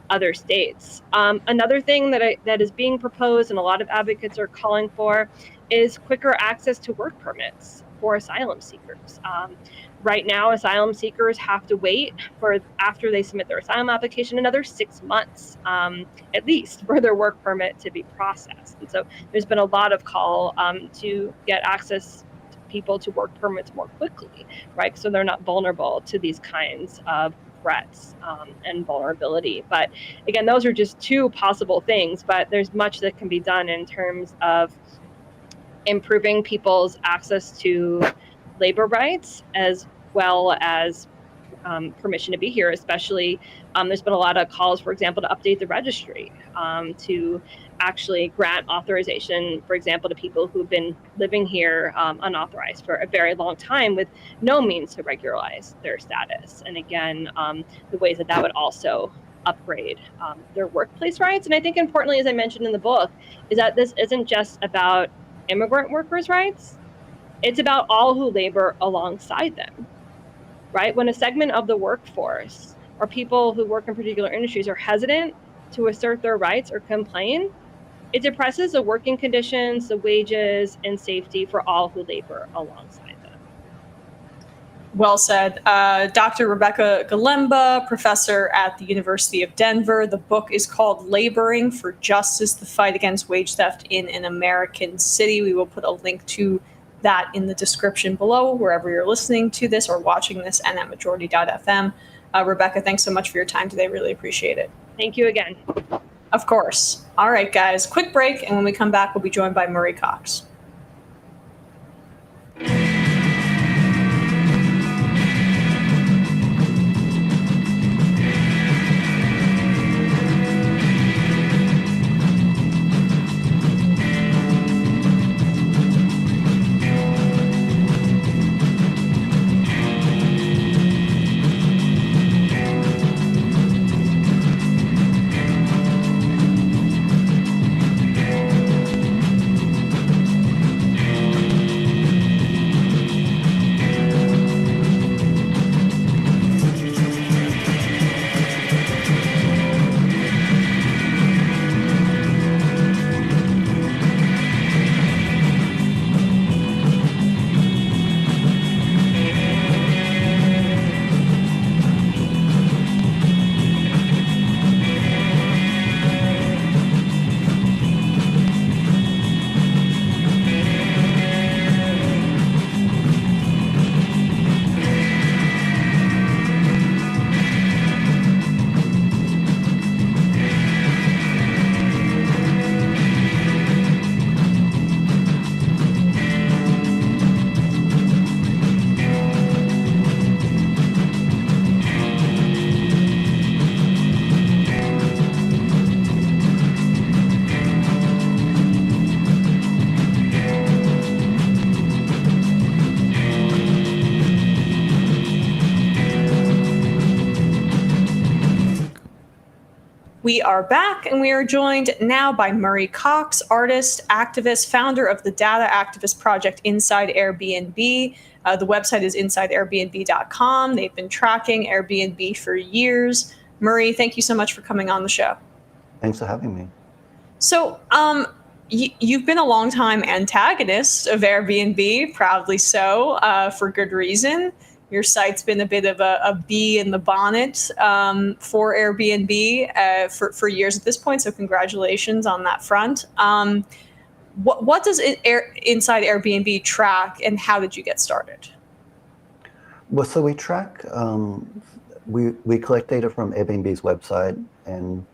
other states. Another thing that is being proposed and a lot of advocates are calling for is quicker access to work permits for asylum seekers. Right now, asylum seekers have to wait for, after they submit their asylum application, another 6 months, at least, for their work permit to be processed. And so there's been a lot of call to get access people to work permits more quickly, right? So they're not vulnerable to these kinds of threats and vulnerability. But again, those are just two possible things, but there's much that can be done in terms of improving people's access to labor rights as well as permission to be here, especially there's been a lot of calls, for example, to update the registry to actually grant authorization, for example, to people who've been living here unauthorized for a very long time with no means to regularize their status. And again, the ways that would also upgrade their workplace rights. And I think importantly, as I mentioned in the book, is that this isn't just about immigrant workers' rights. It's about all who labor alongside them, right? When a segment of the workforce or people who work in particular industries are hesitant to assert their rights or complain, it depresses the working conditions, the wages, and safety for all who labor alongside them. Well said. Dr. Rebecca Galemba, professor at the University of Denver. The book is called Laboring for Justice, The Fight Against Wage Theft in an American City. We will put a link to that in the description below, wherever you're listening to this or watching this, and at majority.fm. Rebecca, thanks so much for your time today. Really appreciate it. Thank you again. Of course. All right, guys, quick break. And when we come back, we'll be joined by Murray Cox. We are back, and we are joined now by Murray Cox, artist, activist, founder of the data activist project Inside Airbnb. The website is insideairbnb.com. They've been tracking Airbnb for years. Murray, thank you so much for coming on the show. Thanks for having me. So, you've been a longtime antagonist of Airbnb, proudly so, for good reason. Your site's been a bit of a bee in the bonnet for Airbnb for years at this point, so congratulations on that front. What does Inside Airbnb track, and how did you get started? Well, so we track, we collect data from Airbnb's website, and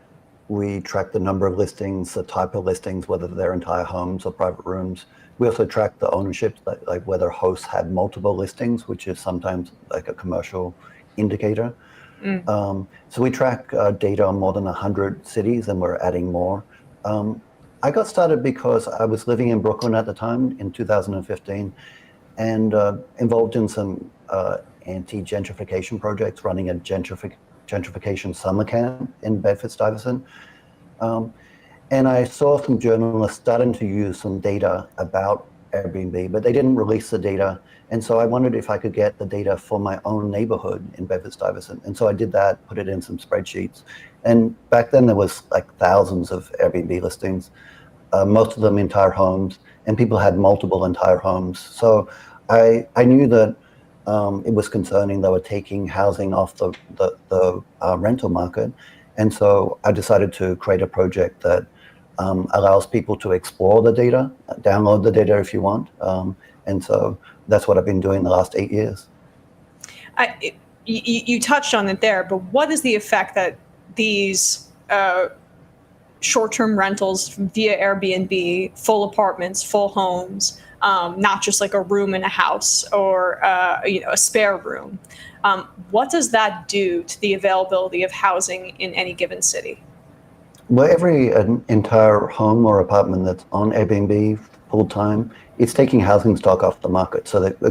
we track the number of listings, the type of listings, whether they're entire homes or private rooms. We also track the ownership, like whether hosts have multiple listings, which is sometimes like a commercial indicator. So we track data on more than 100 cities, and we're adding more. I got started because I was living in Brooklyn at the time in 2015, and involved in some anti-gentrification projects, running a gentrification summer camp in Bedford-Stuyvesant. And I saw some journalists starting to use some data about Airbnb, but they didn't release the data. And so I wondered if I could get the data for my own neighborhood in Bedford-Stuyvesant. And so I did that, put it in some spreadsheets. And back then there was like thousands of Airbnb listings, most of them entire homes, and people had multiple entire homes. So I knew that it was concerning. They were taking housing off the rental market. And so I decided to create a project that allows people to explore the data, download the data if you want. And so that's what I've been doing the last 8 years. You touched on it there, but what is the effect that these short-term rentals via Airbnb, full apartments, full homes, not just like a room in a house or a spare room, what does that do to the availability of housing in any given city? Well, every entire home or apartment that's on Airbnb full time, it's taking housing stock off the market. So that we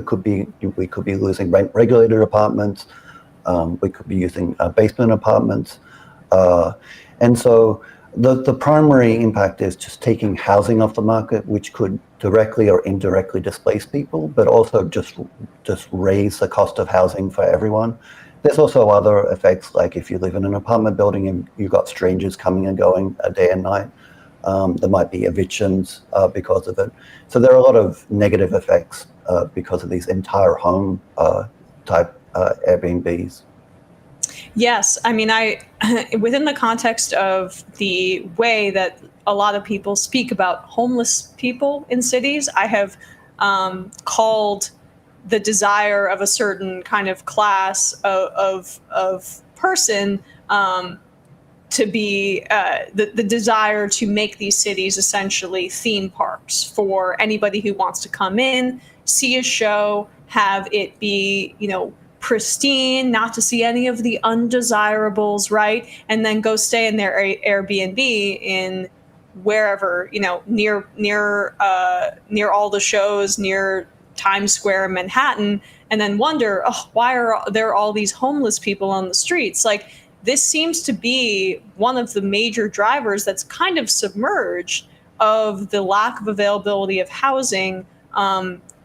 could be losing rent-regulated apartments. We could be using basement apartments. And so the primary impact is just taking housing off the market, which could directly or indirectly displace people, but also just raise the cost of housing for everyone. There's also other effects, like if you live in an apartment building and you've got strangers coming and going day and night, there might be evictions because of it. So there are a lot of negative effects because of these entire home type Airbnbs. Yes, I mean, within the context of the way that a lot of people speak about homeless people in cities, I have called the desire of a certain kind of class of person to be the desire to make these cities essentially theme parks for anybody who wants to come in, see a show, have it be, pristine, not to see any of the undesirables, right? And then go stay in their Airbnb in wherever, near all the shows, near Times Square, Manhattan, and then wonder, why are there all these homeless people on the streets? Like, this seems to be one of the major drivers that's kind of submerged of the lack of availability of housing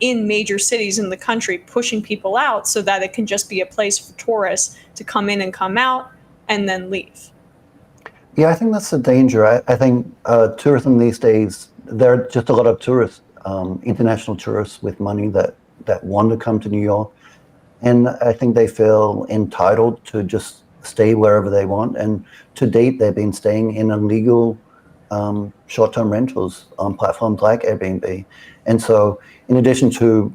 in major cities in the country, pushing people out so that it can just be a place for tourists to come in and come out and then leave. Yeah, I think that's the danger. I think tourism these days, there are just a lot of tourists, international tourists with money that want to come to New York. And I think they feel entitled to just stay wherever they want. And to date, they've been staying in illegal short-term rentals on platforms like Airbnb. And so in addition to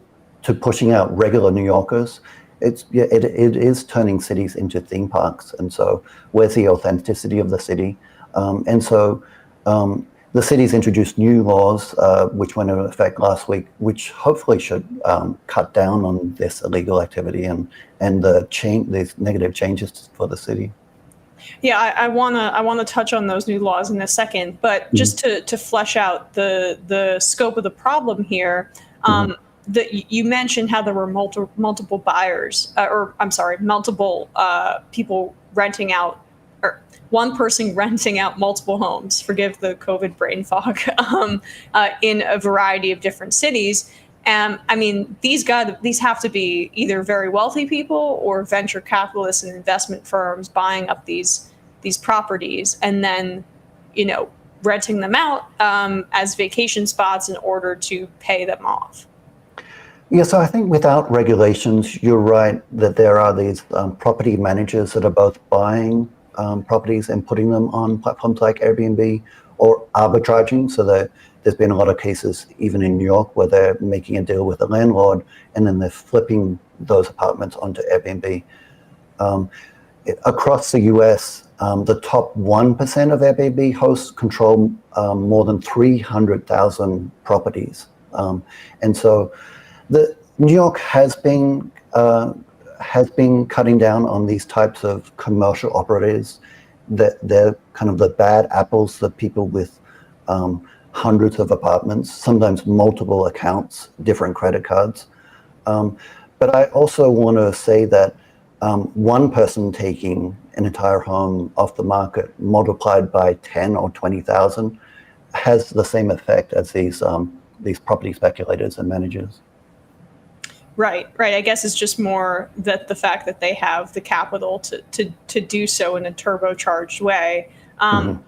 pushing out regular New Yorkers, it is turning cities into theme parks. And so where's the authenticity of the city? And so the city's introduced new laws, which went into effect last week, which hopefully should cut down on this illegal activity and these negative changes for the city. Yeah, I wanna touch on those new laws in a second, but just to flesh out the scope of the problem here, you mentioned how there were multiple buyers, multiple people renting out, or one person renting out multiple homes. Forgive the COVID brain fog, in a variety of different cities. And I mean, these have to be either very wealthy people or venture capitalists and investment firms buying up these properties and then, renting them out as vacation spots in order to pay them off. Yeah, so I think without regulations, you're right that there are these property managers that are both buying properties and putting them on platforms like Airbnb or arbitraging. So there's been a lot of cases, even in New York, where they're making a deal with a landlord and then they're flipping those apartments onto Airbnb. Across the US, the top 1% of Airbnb hosts control more than 300,000 properties. And so New York has been cutting down on these types of commercial operators. They're kind of the bad apples, the people with hundreds of apartments, sometimes multiple accounts, different credit cards. But I also want to say that one person taking an entire home off the market multiplied by 10 or 20,000 has the same effect as these property speculators and managers. Right. I guess it's just more that the fact that they have the capital to do so in a turbocharged way.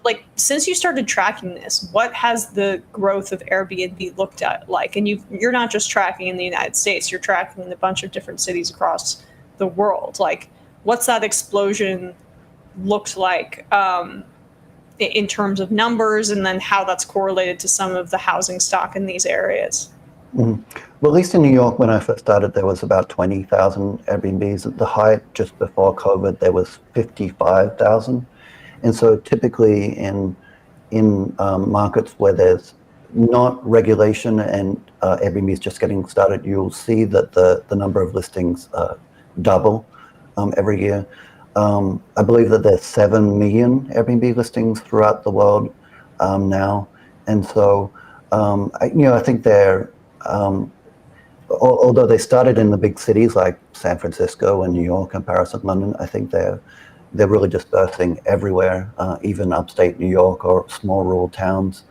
Like, since you started tracking this, what has the growth of Airbnb looked at like? And you're not just tracking in the United States, you're tracking in a bunch of different cities across the world. Like, what's that explosion looked like in terms of numbers, and then how that's correlated to some of the housing stock in these areas? Well, at least in New York, when I first started, there was about 20,000 Airbnbs. At the height, just before COVID, there was 55,000. And so typically in markets where there's not regulation and Airbnb is just getting started, you'll see that the number of listings double every year. I believe that there's 7 million Airbnb listings throughout the world now. And so, I think they're, although they started in the big cities like San Francisco and New York and Paris and London, I think they're really dispersing everywhere, even upstate New York or small rural towns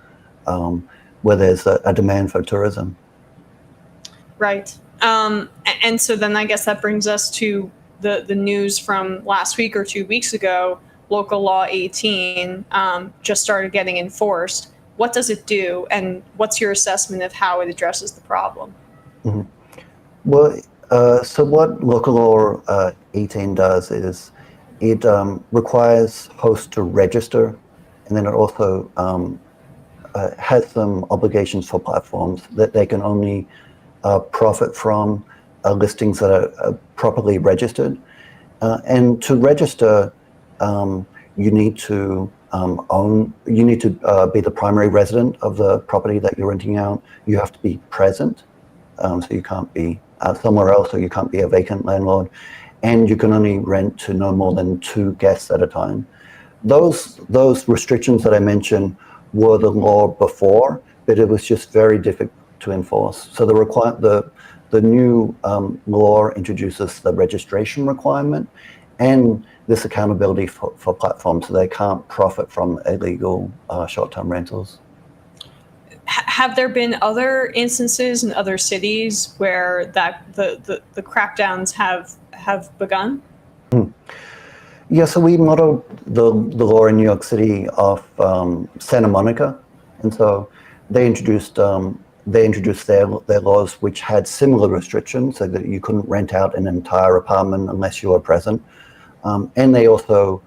where there's a demand for tourism. Right. And so then I guess that brings us to the news from last week or 2 weeks ago. Local Law 18 just started getting enforced. What does it do, and what's your assessment of how it addresses the problem? Mm-hmm. Well, so what Local Law 18 does is it requires hosts to register, and then it also has some obligations for platforms that they can only profit from listings that are properly registered. And to register, you need to be the primary resident of the property that you're renting out. You have to be present, so you can't be somewhere else, or you can't be a vacant landlord. And you can only rent to no more than 2 guests at a time. Those restrictions that I mentioned were the law before, but it was just very difficult to enforce. So the new law introduces the registration requirement and this accountability for platforms, so they can't profit from illegal short-term rentals. Have there been other instances in other cities where the crackdowns have begun? Yeah, so we modeled the law in New York City off Santa Monica, and so they introduced their laws, which had similar restrictions, so that you couldn't rent out an entire apartment unless you were present. And they also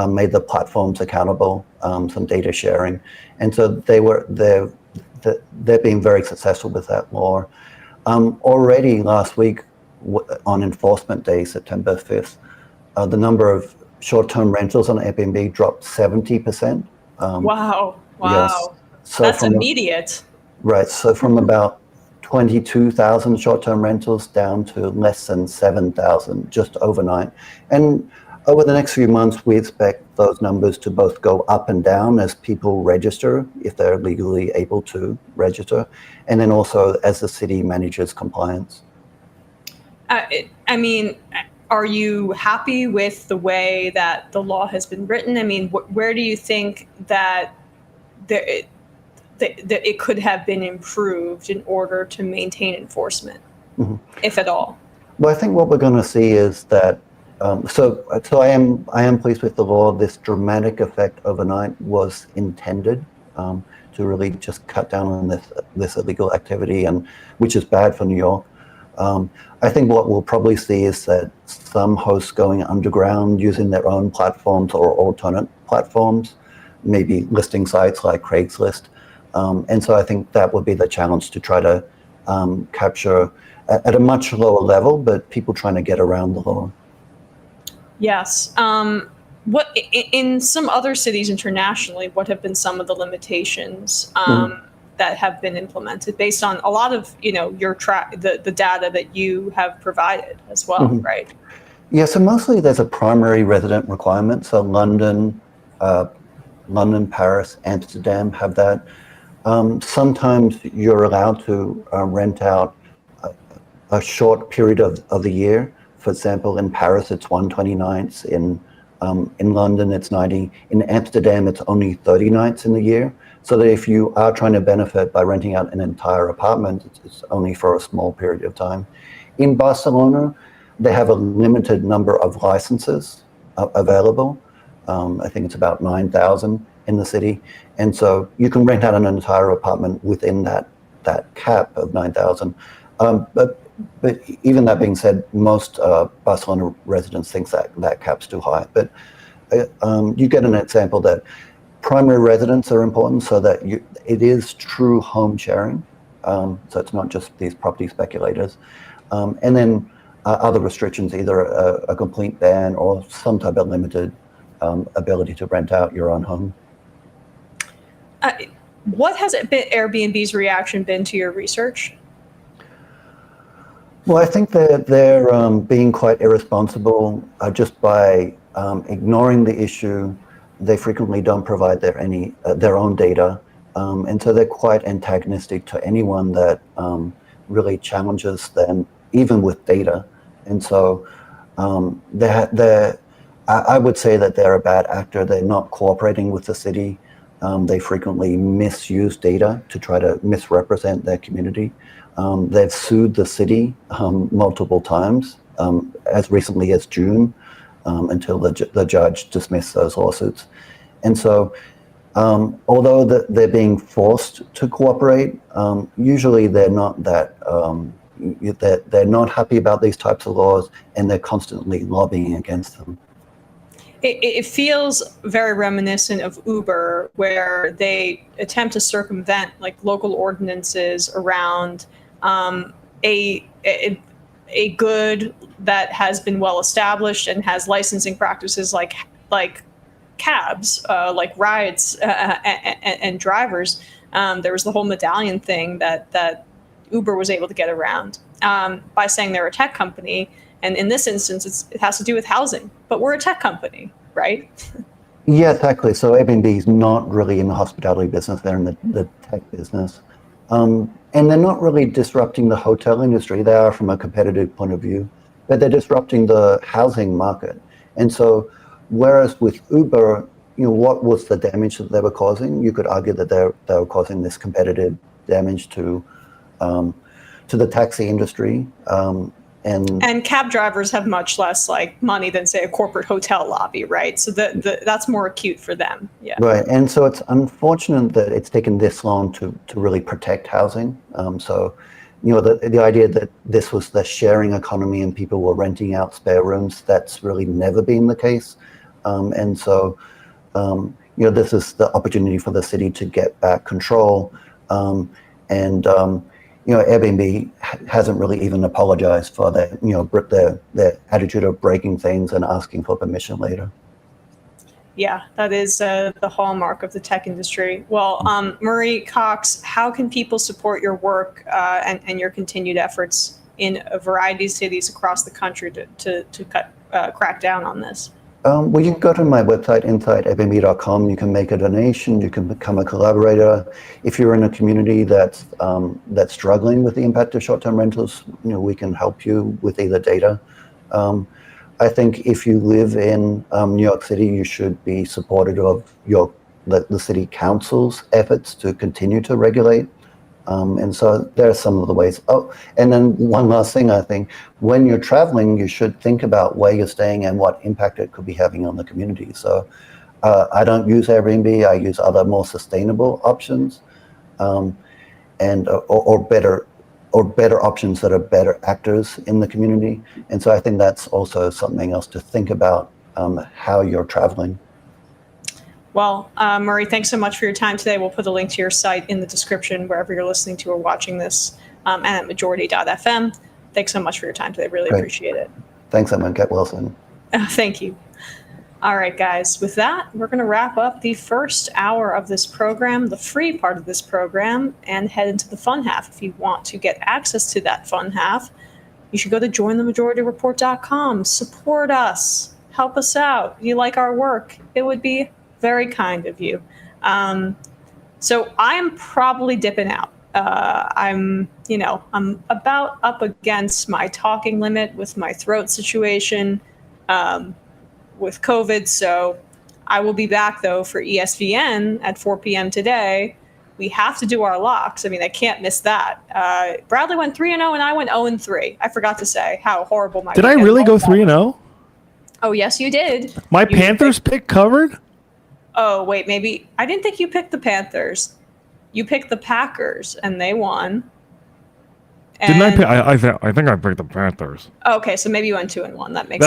made the platforms accountable, some data sharing, and so they're being very successful with that law. Already last week, on Enforcement Day, September 5th, the number of short-term rentals on Airbnb dropped 70%. Wow! Yes. So that's immediate. Right. So from about 22,000 short-term rentals down to less than 7,000 just overnight. And over the next few months, we expect those numbers to both go up and down as people register, if they're legally able to register, and then also as the city manages compliance. I mean, are you happy with the way that the law has been written? I mean, where do you think that it could have been improved in order to maintain enforcement, if at all? Well, I think what we're going to see is that, so I am pleased with the law. This dramatic effect overnight was intended to really just cut down on this illegal activity, and which is bad for New York. I think what we'll probably see is that some hosts going underground using their own platforms or alternate platforms, maybe listing sites like Craigslist. And so I think that would be the challenge, to try to capture at a much lower level, but people trying to get around the law. Yes. What in some other cities internationally, what have been some of the limitations that have been implemented based on a lot of, your the data that you have provided as well, right? Yeah, so mostly there's a primary resident requirement. So London, Paris, Amsterdam have that. Sometimes you're allowed to rent out a short period of the year. For example, in Paris, it's 120 nights. In London, it's 90. In Amsterdam, it's only 30 nights in the year. So that if you are trying to benefit by renting out an entire apartment, it's only for a small period of time. In Barcelona, they have a limited number of licenses available. I think it's about 9,000 in the city. And so you can rent out an entire apartment within that cap of 9,000. But even that being said, most Barcelona residents think that cap's too high. But you get an example that primary residents are important, so that it is true home sharing. So it's not just these property speculators. And then other restrictions, either a complete ban or some type of limited ability to rent out your own home. What has Airbnb's reaction been to your research? Well, I think that they're being quite irresponsible just by ignoring the issue. They frequently don't provide their own data, and so they're quite antagonistic to anyone that really challenges them, even with data. And so I would say that they're a bad actor. They're not cooperating with the city. They frequently misuse data to try to misrepresent their community. They've sued the city multiple times, as recently as June, until the judge dismissed those lawsuits. And so, although they're being forced to cooperate, usually they're not they're not happy about these types of laws, and they're constantly lobbying against them. It feels very reminiscent of Uber, where they attempt to circumvent like local ordinances around a good that has been well established and has licensing practices like cabs, like rides and drivers. There was the whole medallion thing that Uber was able to get around by saying they're a tech company. And in this instance, it has to do with housing, but we're a tech company, right? Yeah, exactly. So Airbnb is not really in the hospitality business. They're in the tech business. And they're not really disrupting the hotel industry. They are from a competitive point of view, but they're disrupting the housing market. And so whereas with Uber, what was the damage that they were causing? You could argue that they were causing this competitive damage to the taxi industry. And cab drivers have much less money than, say, a corporate hotel lobby, right? So that's more acute for them. Yeah. Right, and so it's unfortunate that it's taken this long to really protect housing. So, the idea that this was the sharing economy and people were renting out spare rooms, that's really never been the case. And so, this is the opportunity for the city to get back control. Airbnb hasn't really even apologized for their attitude of breaking things and asking for permission later. Yeah, that is the hallmark of the tech industry. Well, Murray Cox, how can people support your work and your continued efforts in a variety of cities across the country to crack down on this? Well, you can go to my website, InsideAirbnb.com. You can make a donation. You can become a collaborator. If you're in a community that's struggling with the impact of short-term rentals, we can help you with either data. I think if you live in New York City, you should be supportive of the city council's efforts to continue to regulate. And so there are some of the ways. Oh, and then one last thing, I think, when you're traveling, you should think about where you're staying and what impact it could be having on the community. So I don't use Airbnb. I use other more sustainable options, or better options that are better actors in the community. And so I think that's also something else to think about, how you're traveling. Well, Murray, thanks so much for your time today. We'll put a link to your site in the description wherever you're listening to or watching this, and at majority.fm. Thanks so much for your time today. Really appreciate it. Thanks, Emma. Get well soon. Thank you. All right, guys. With that, we're going to wrap up the first hour of this program, the free part of this program, and head into the fun half. If you want to get access to that fun half, you should go to jointhemajority.report.com. Support us. Help us out. You like our work. It would be very kind of you. So I'm probably dipping out. I'm about up against my talking limit with my throat situation with COVID. So I will be back though for ESVN at 4 p.m. today. We have to do our locks. I mean, I can't miss that. Bradley went 3-0 and I went 0-3. I forgot to say how horrible my. Did I really go 3-0? Oh yes, you did. My Panthers pick covered? Oh, wait, maybe I didn't think you picked the Panthers. You picked the Packers, and they won. And, didn't I pick? I think I picked the Panthers. Okay, so maybe you went 2-1. That makes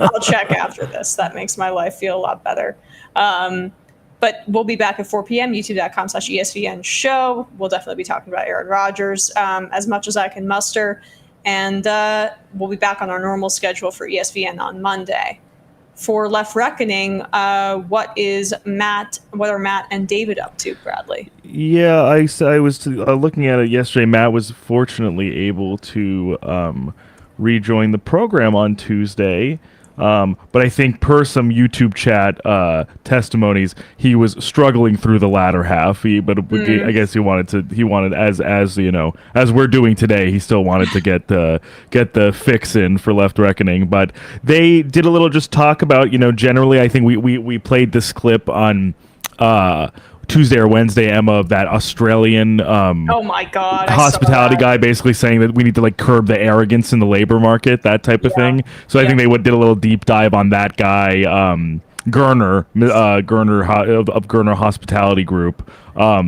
I'll check after this. That makes my life feel a lot better. But we'll be back at 4 p.m. YouTube.com/ESVN show. We'll definitely be talking about Aaron Rodgers as much as I can muster, and we'll be back on our normal schedule for ESVN on Monday. For Left Reckoning, what are Matt and David up to, Bradley? Yeah, I was looking at it yesterday. Matt was fortunately able to rejoin the program on Tuesday. But I think per some YouTube chat testimonies, he was struggling through the latter half. I guess he wanted as you know, as we're doing today, he still wanted to get the fix in for Left Reckoning. But they did a little just talk about, generally. I think we played this clip on Tuesday or Wednesday, Emma, of that Australian oh my God, hospitality guy basically saying that we need to curb the arrogance in the labor market, that type of thing. So I think they did a little deep dive on that guy, Gerner of Gerner Hospitality Group, or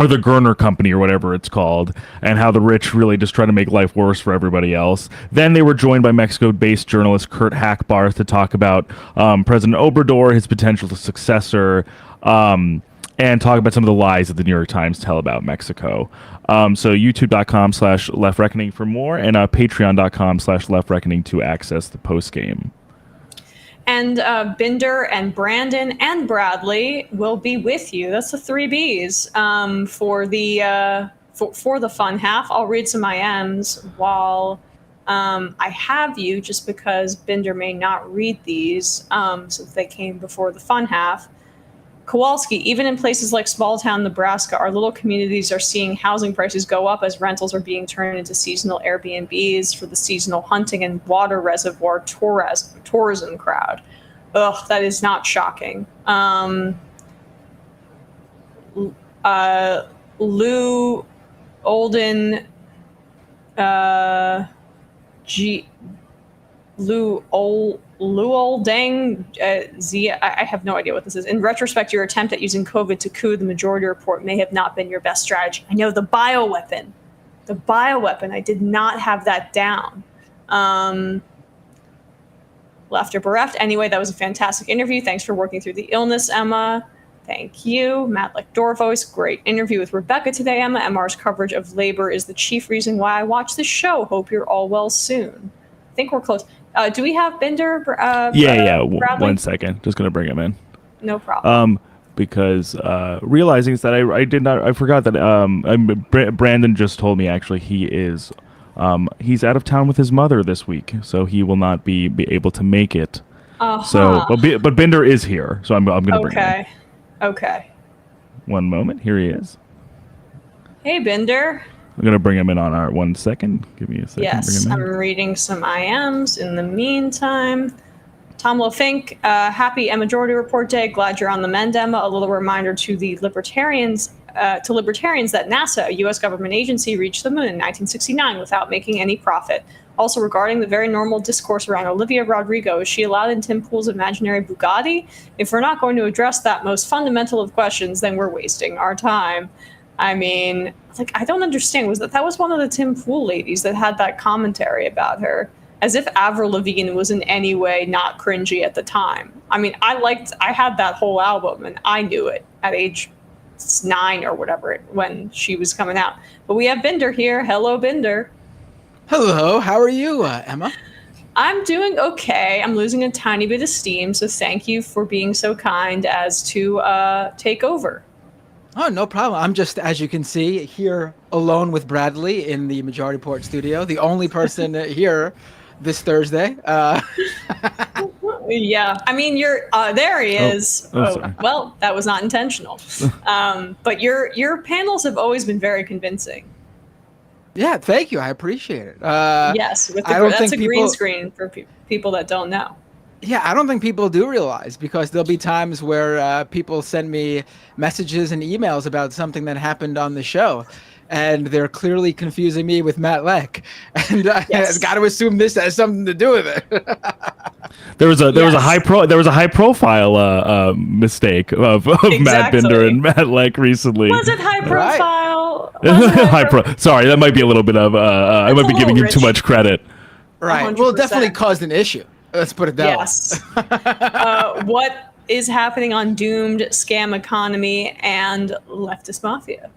the Gerner Company or whatever it's called, and how the rich really just try to make life worse for everybody else. Then they were joined by Mexico-based journalist Kurt Hackbarth to talk about President Obrador, his potential successor, and talk about some of the lies that the New York Times tell about Mexico. So youtube.com/leftreckoning for more, and patreon.com/leftreckoning to access the post game. And Binder and Brandon and Bradley will be with you. That's the 3 Bs for the fun half. I'll read some IMs while I have you, just because Binder may not read these since they came before the fun half. Kowalski, even in places like small town Nebraska, our little communities are seeing housing prices go up as rentals are being turned into seasonal Airbnbs for the seasonal hunting and water reservoir tourism crowd. Ugh, that is not shocking. Lou Olden, Lou Oldang, I have no idea what this is. In retrospect, your attempt at using COVID to coup the Majority Report may have not been your best strategy. I know the bioweapon, I did not have that down. Left or bereft. Anyway, that was a fantastic interview. Thanks for working through the illness, Emma. Thank you. Matt Lekdorfos, great interview with Rebecca today, Emma. MR's coverage of labor is the chief reason why I watch this show. Hope you're all well soon. I think we're close. Do we have Binder? Yeah. 1 second. Just gonna bring him in. No problem. Because realizing that I forgot that Brandon just told me actually he's out of town with his mother this week, so he will not be able to make it. So, but Binder is here, so I'm gonna bring him in. Okay. 1 moment. Here he is. Hey, Binder. I'm going to bring him in on our 1 second. Give me a second. Yes, I'm reading some IMs in the meantime. Tom Lofink, happy EmMajority Report Day. Glad you're on the mend, Emma. A little reminder to the libertarians that NASA, a U.S. government agency, reached the moon in 1969 without making any profit. Also, regarding the very normal discourse around Olivia Rodrigo, is she allowed in Tim Pool's imaginary Bugatti? If we're not going to address that most fundamental of questions, then we're wasting our time. I mean, I don't understand. That was one of the Tim Pool ladies that had that commentary about her, as if Avril Lavigne was in any way not cringy at the time. I mean, I had that whole album, and I knew it at age 9 or whatever when she was coming out. But we have Binder here. Hello, Binder. Hello, how are you, Emma? I'm doing okay. I'm losing a tiny bit of steam, so thank you for being so kind as to take over. Oh, no problem. I'm just, as you can see, here alone with Bradley in the Majority Report studio, the only person here this Thursday. Yeah, I mean, there he is. Well, that was not intentional. But your panels have always been very convincing. Yeah, thank you. I appreciate it. Yes, that's a green screen for people that don't know. Yeah, I don't think people do realize, because there'll be times where people send me messages and emails about something that happened on the show, and they're clearly confusing me with Matt Leck, and I've got to assume this has something to do with it. There was a high profile mistake of Matt Binder and Matt Leck recently. Was it high profile? Sorry, that might be a little bit of I might be giving him too much credit. Right. 100%. Well, it definitely caused an issue. Let's put it that way. What is happening on Doomed, Scam Economy, and Leftist Mafia?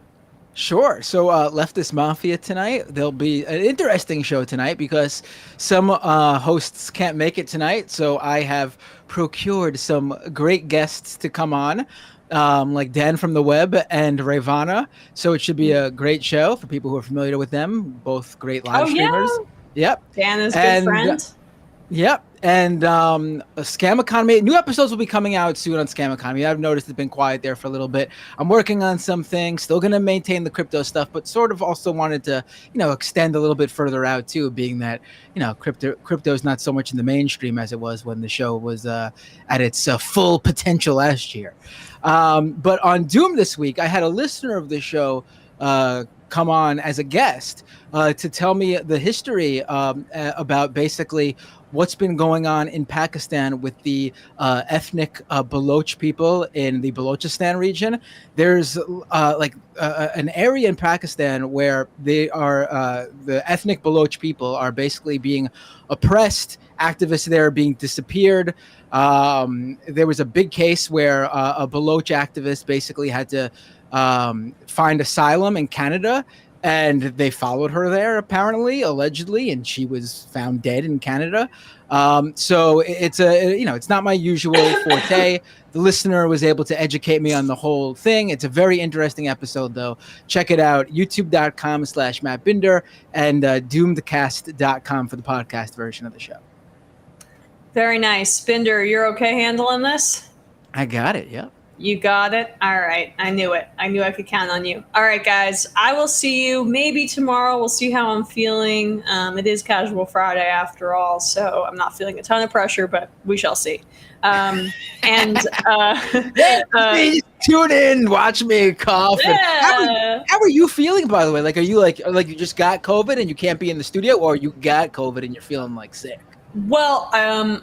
Sure. So Leftist Mafia tonight, there'll be an interesting show tonight because some hosts can't make it tonight. So I have procured some great guests to come on, like Dan from the Web and Ravana. So it should be a great show for people who are familiar with them, both great live streamers. Yeah? Yep. Dan is a good friend. Yep. And Scam Economy, new episodes will be coming out soon on Scam Economy. I've noticed it's been quiet there for a little bit. I'm working on some things, still going to maintain the crypto stuff, but sort of also wanted to, extend a little bit further out too, being that, crypto is not so much in the mainstream as it was when the show was at its full potential last year. But on Doom this week, I had a listener of the show come on as a guest to tell me the history about basically what's been going on in Pakistan with the ethnic Baloch people in the Balochistan region. There's an area in Pakistan where they are the ethnic Baloch people are basically being oppressed activists there are being disappeared. There was a big case where a Baloch activist basically had to find asylum in Canada, and they followed her there, apparently, allegedly, and she was found dead in Canada. So it's not my usual forte. The listener was able to educate me on the whole thing. It's a very interesting episode, though. Check it out, youtube.com/Matt Binder and doomedcast.com for the podcast version of the show. Very nice. Binder, you're okay handling this? I got it, yeah. You got it? All right. I knew it. I knew I could count on you. All right, guys. I will see you maybe tomorrow. We'll see how I'm feeling. It is Casual Friday after all, so I'm not feeling a ton of pressure, but we shall see. Tune in, watch me cough. Yeah. How are you feeling, by the way? Like, are you like you just got COVID and you can't be in the studio, or you got COVID and you're feeling like sick? Well, I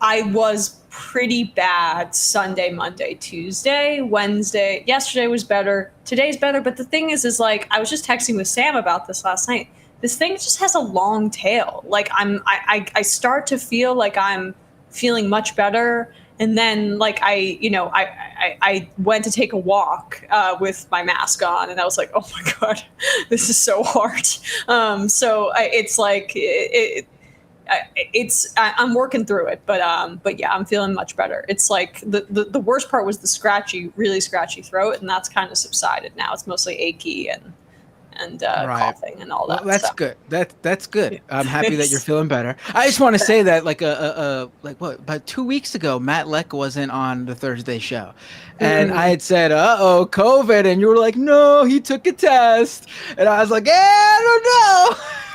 was pretty bad Sunday, Monday, Tuesday, Wednesday. Yesterday was better. Today's better. But the thing is like, I was just texting with Sam about this last night. This thing just has a long tail. Like I start to feel like I'm feeling much better. And then like I went to take a walk with my mask on, and I was like, oh my God, this is so hard. It's like I'm working through it, but yeah, I'm feeling much better. It's like the worst part was the really scratchy throat, and that's kind of subsided now. It's mostly achy and coughing and all that. Well, that's stuff. good. That's good. I'm happy that you're feeling better. I just want to say that about 2 weeks ago, Matt Leck wasn't on the Thursday show, and I had said, "Uh-oh, COVID," and you were like, "No, he took a test," and I was like, "Yeah, I don't know."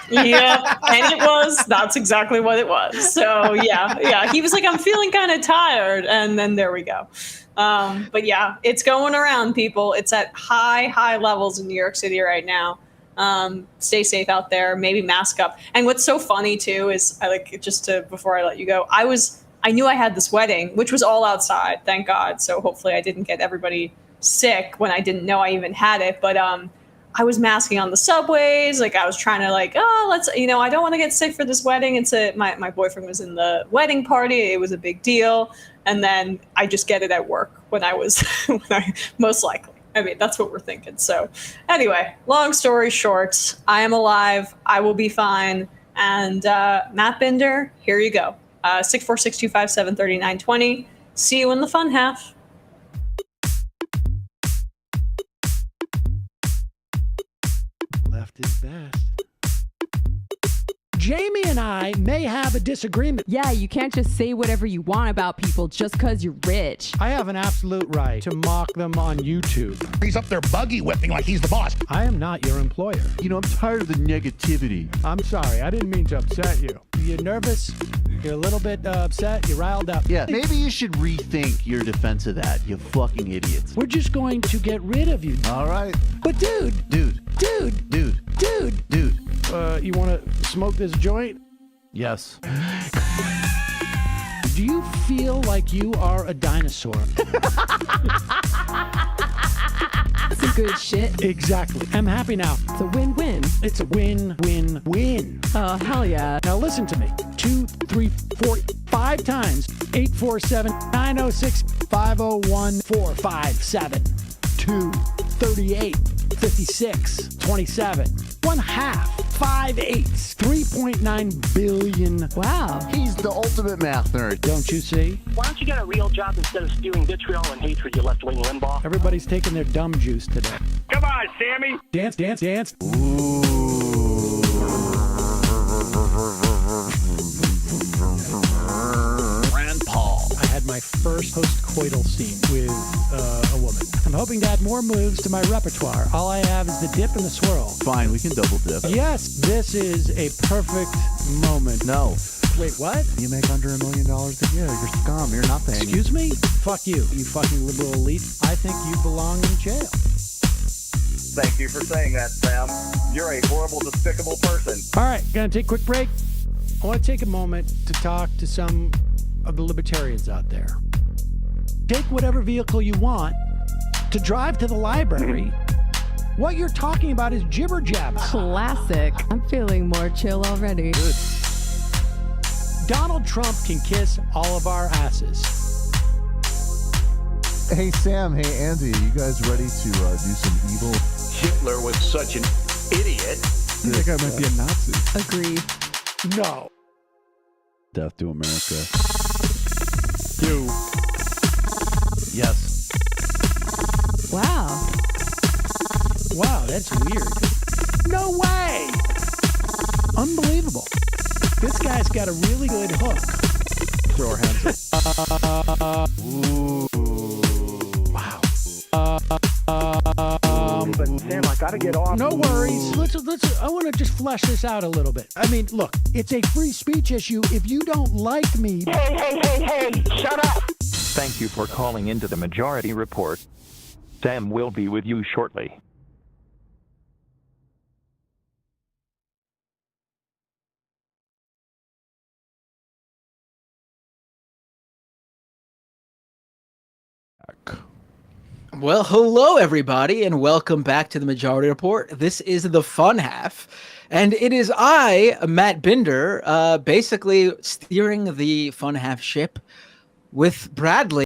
Yeah, and that's exactly what it was. So yeah, he was like, I'm feeling kind of tired, and then there we go. But yeah, it's going around, people. It's at high levels in New York City right now. Stay safe out there, maybe mask up. And what's so funny too is before I let you go, I knew I had this wedding, which was all outside, thank God. So hopefully I didn't get everybody sick when I didn't know I even had it. But I was masking on the subways. Like I was trying to I don't want to get sick for this wedding. My boyfriend was in the wedding party. It was a big deal. And then I just get it at work when I most likely. I mean, that's what we're thinking. So anyway, long story short, I am alive. I will be fine. And Matt Binder, here you go. 646-257-3920. See you in the fun half. Left is best. Jamie and I may have a disagreement. Yeah, you can't just say whatever you want about people just because you're rich. I have an absolute right to mock them on YouTube. He's up there buggy whipping like he's the boss. I am not your employer. You know, I'm tired of the negativity. I'm sorry, I didn't mean to upset you. You're nervous? You're a little bit upset? You're riled up? Yeah, maybe you should rethink your defense of that, you fucking idiots. We're just going to get rid of you. All right. But dude, you want to smoke this joint? Yes. Do you feel like you are a dinosaur? Some good shit. Exactly. I'm happy now. It's a win-win. It's a win-win-win. Oh, hell yeah. Now listen to me. 2, 3, 4, 5 times. 847-906-501-457. 2, 38, 56, 27. 1/2. 5 8s. 3.9 billion. Wow. He's the ultimate math nerd. Don't you see? Why don't you get a real job instead of spewing vitriol and hatred, you left-wing Limbaugh? Everybody's taking their dumb juice today. Come on, Sammy. Dance, dance, dance. Ooh. Rand Paul. I had my first post-coital scene with a woman. I'm hoping to add more moves to my repertoire. All I have is the dip and the swirl. Fine, we can double dip. Yes, this is a perfect moment. No. Wait, what? You make under $1 million a year. You're scum. You're nothing. Excuse me? Fuck you, you fucking liberal elite. I think you belong in jail. Thank you for saying that, Sam. You're a horrible, despicable person. All right, gonna take a quick break. I want to take a moment to talk to some of the libertarians out there. Take whatever vehicle you want to drive to the library. What you're talking about is jibber jabber. Classic. I'm feeling more chill already. Good. Donald Trump can kiss all of our asses. Hey, Sam. Hey, Andy. You guys ready to do some evil? Hitler was such an idiot. That guy might be a Nazi. Agree. No. Death to America. You. Yes. Wow. Wow, that's weird. No way. Unbelievable. This guy's got a really good hook. Throw our hands up. Ooh. Wow. But Sam, I gotta get off. No worries. Let's. I want to just flesh this out a little bit. I mean, look, it's a free speech issue. If you don't like me, Hey, shut up. Thank you for calling into the Majority Report. Sam will be with you shortly. Well, hello, everybody, and welcome back to the Majority Report. This is the fun half, and it is I, Matt Binder, basically steering the fun half ship with Bradley.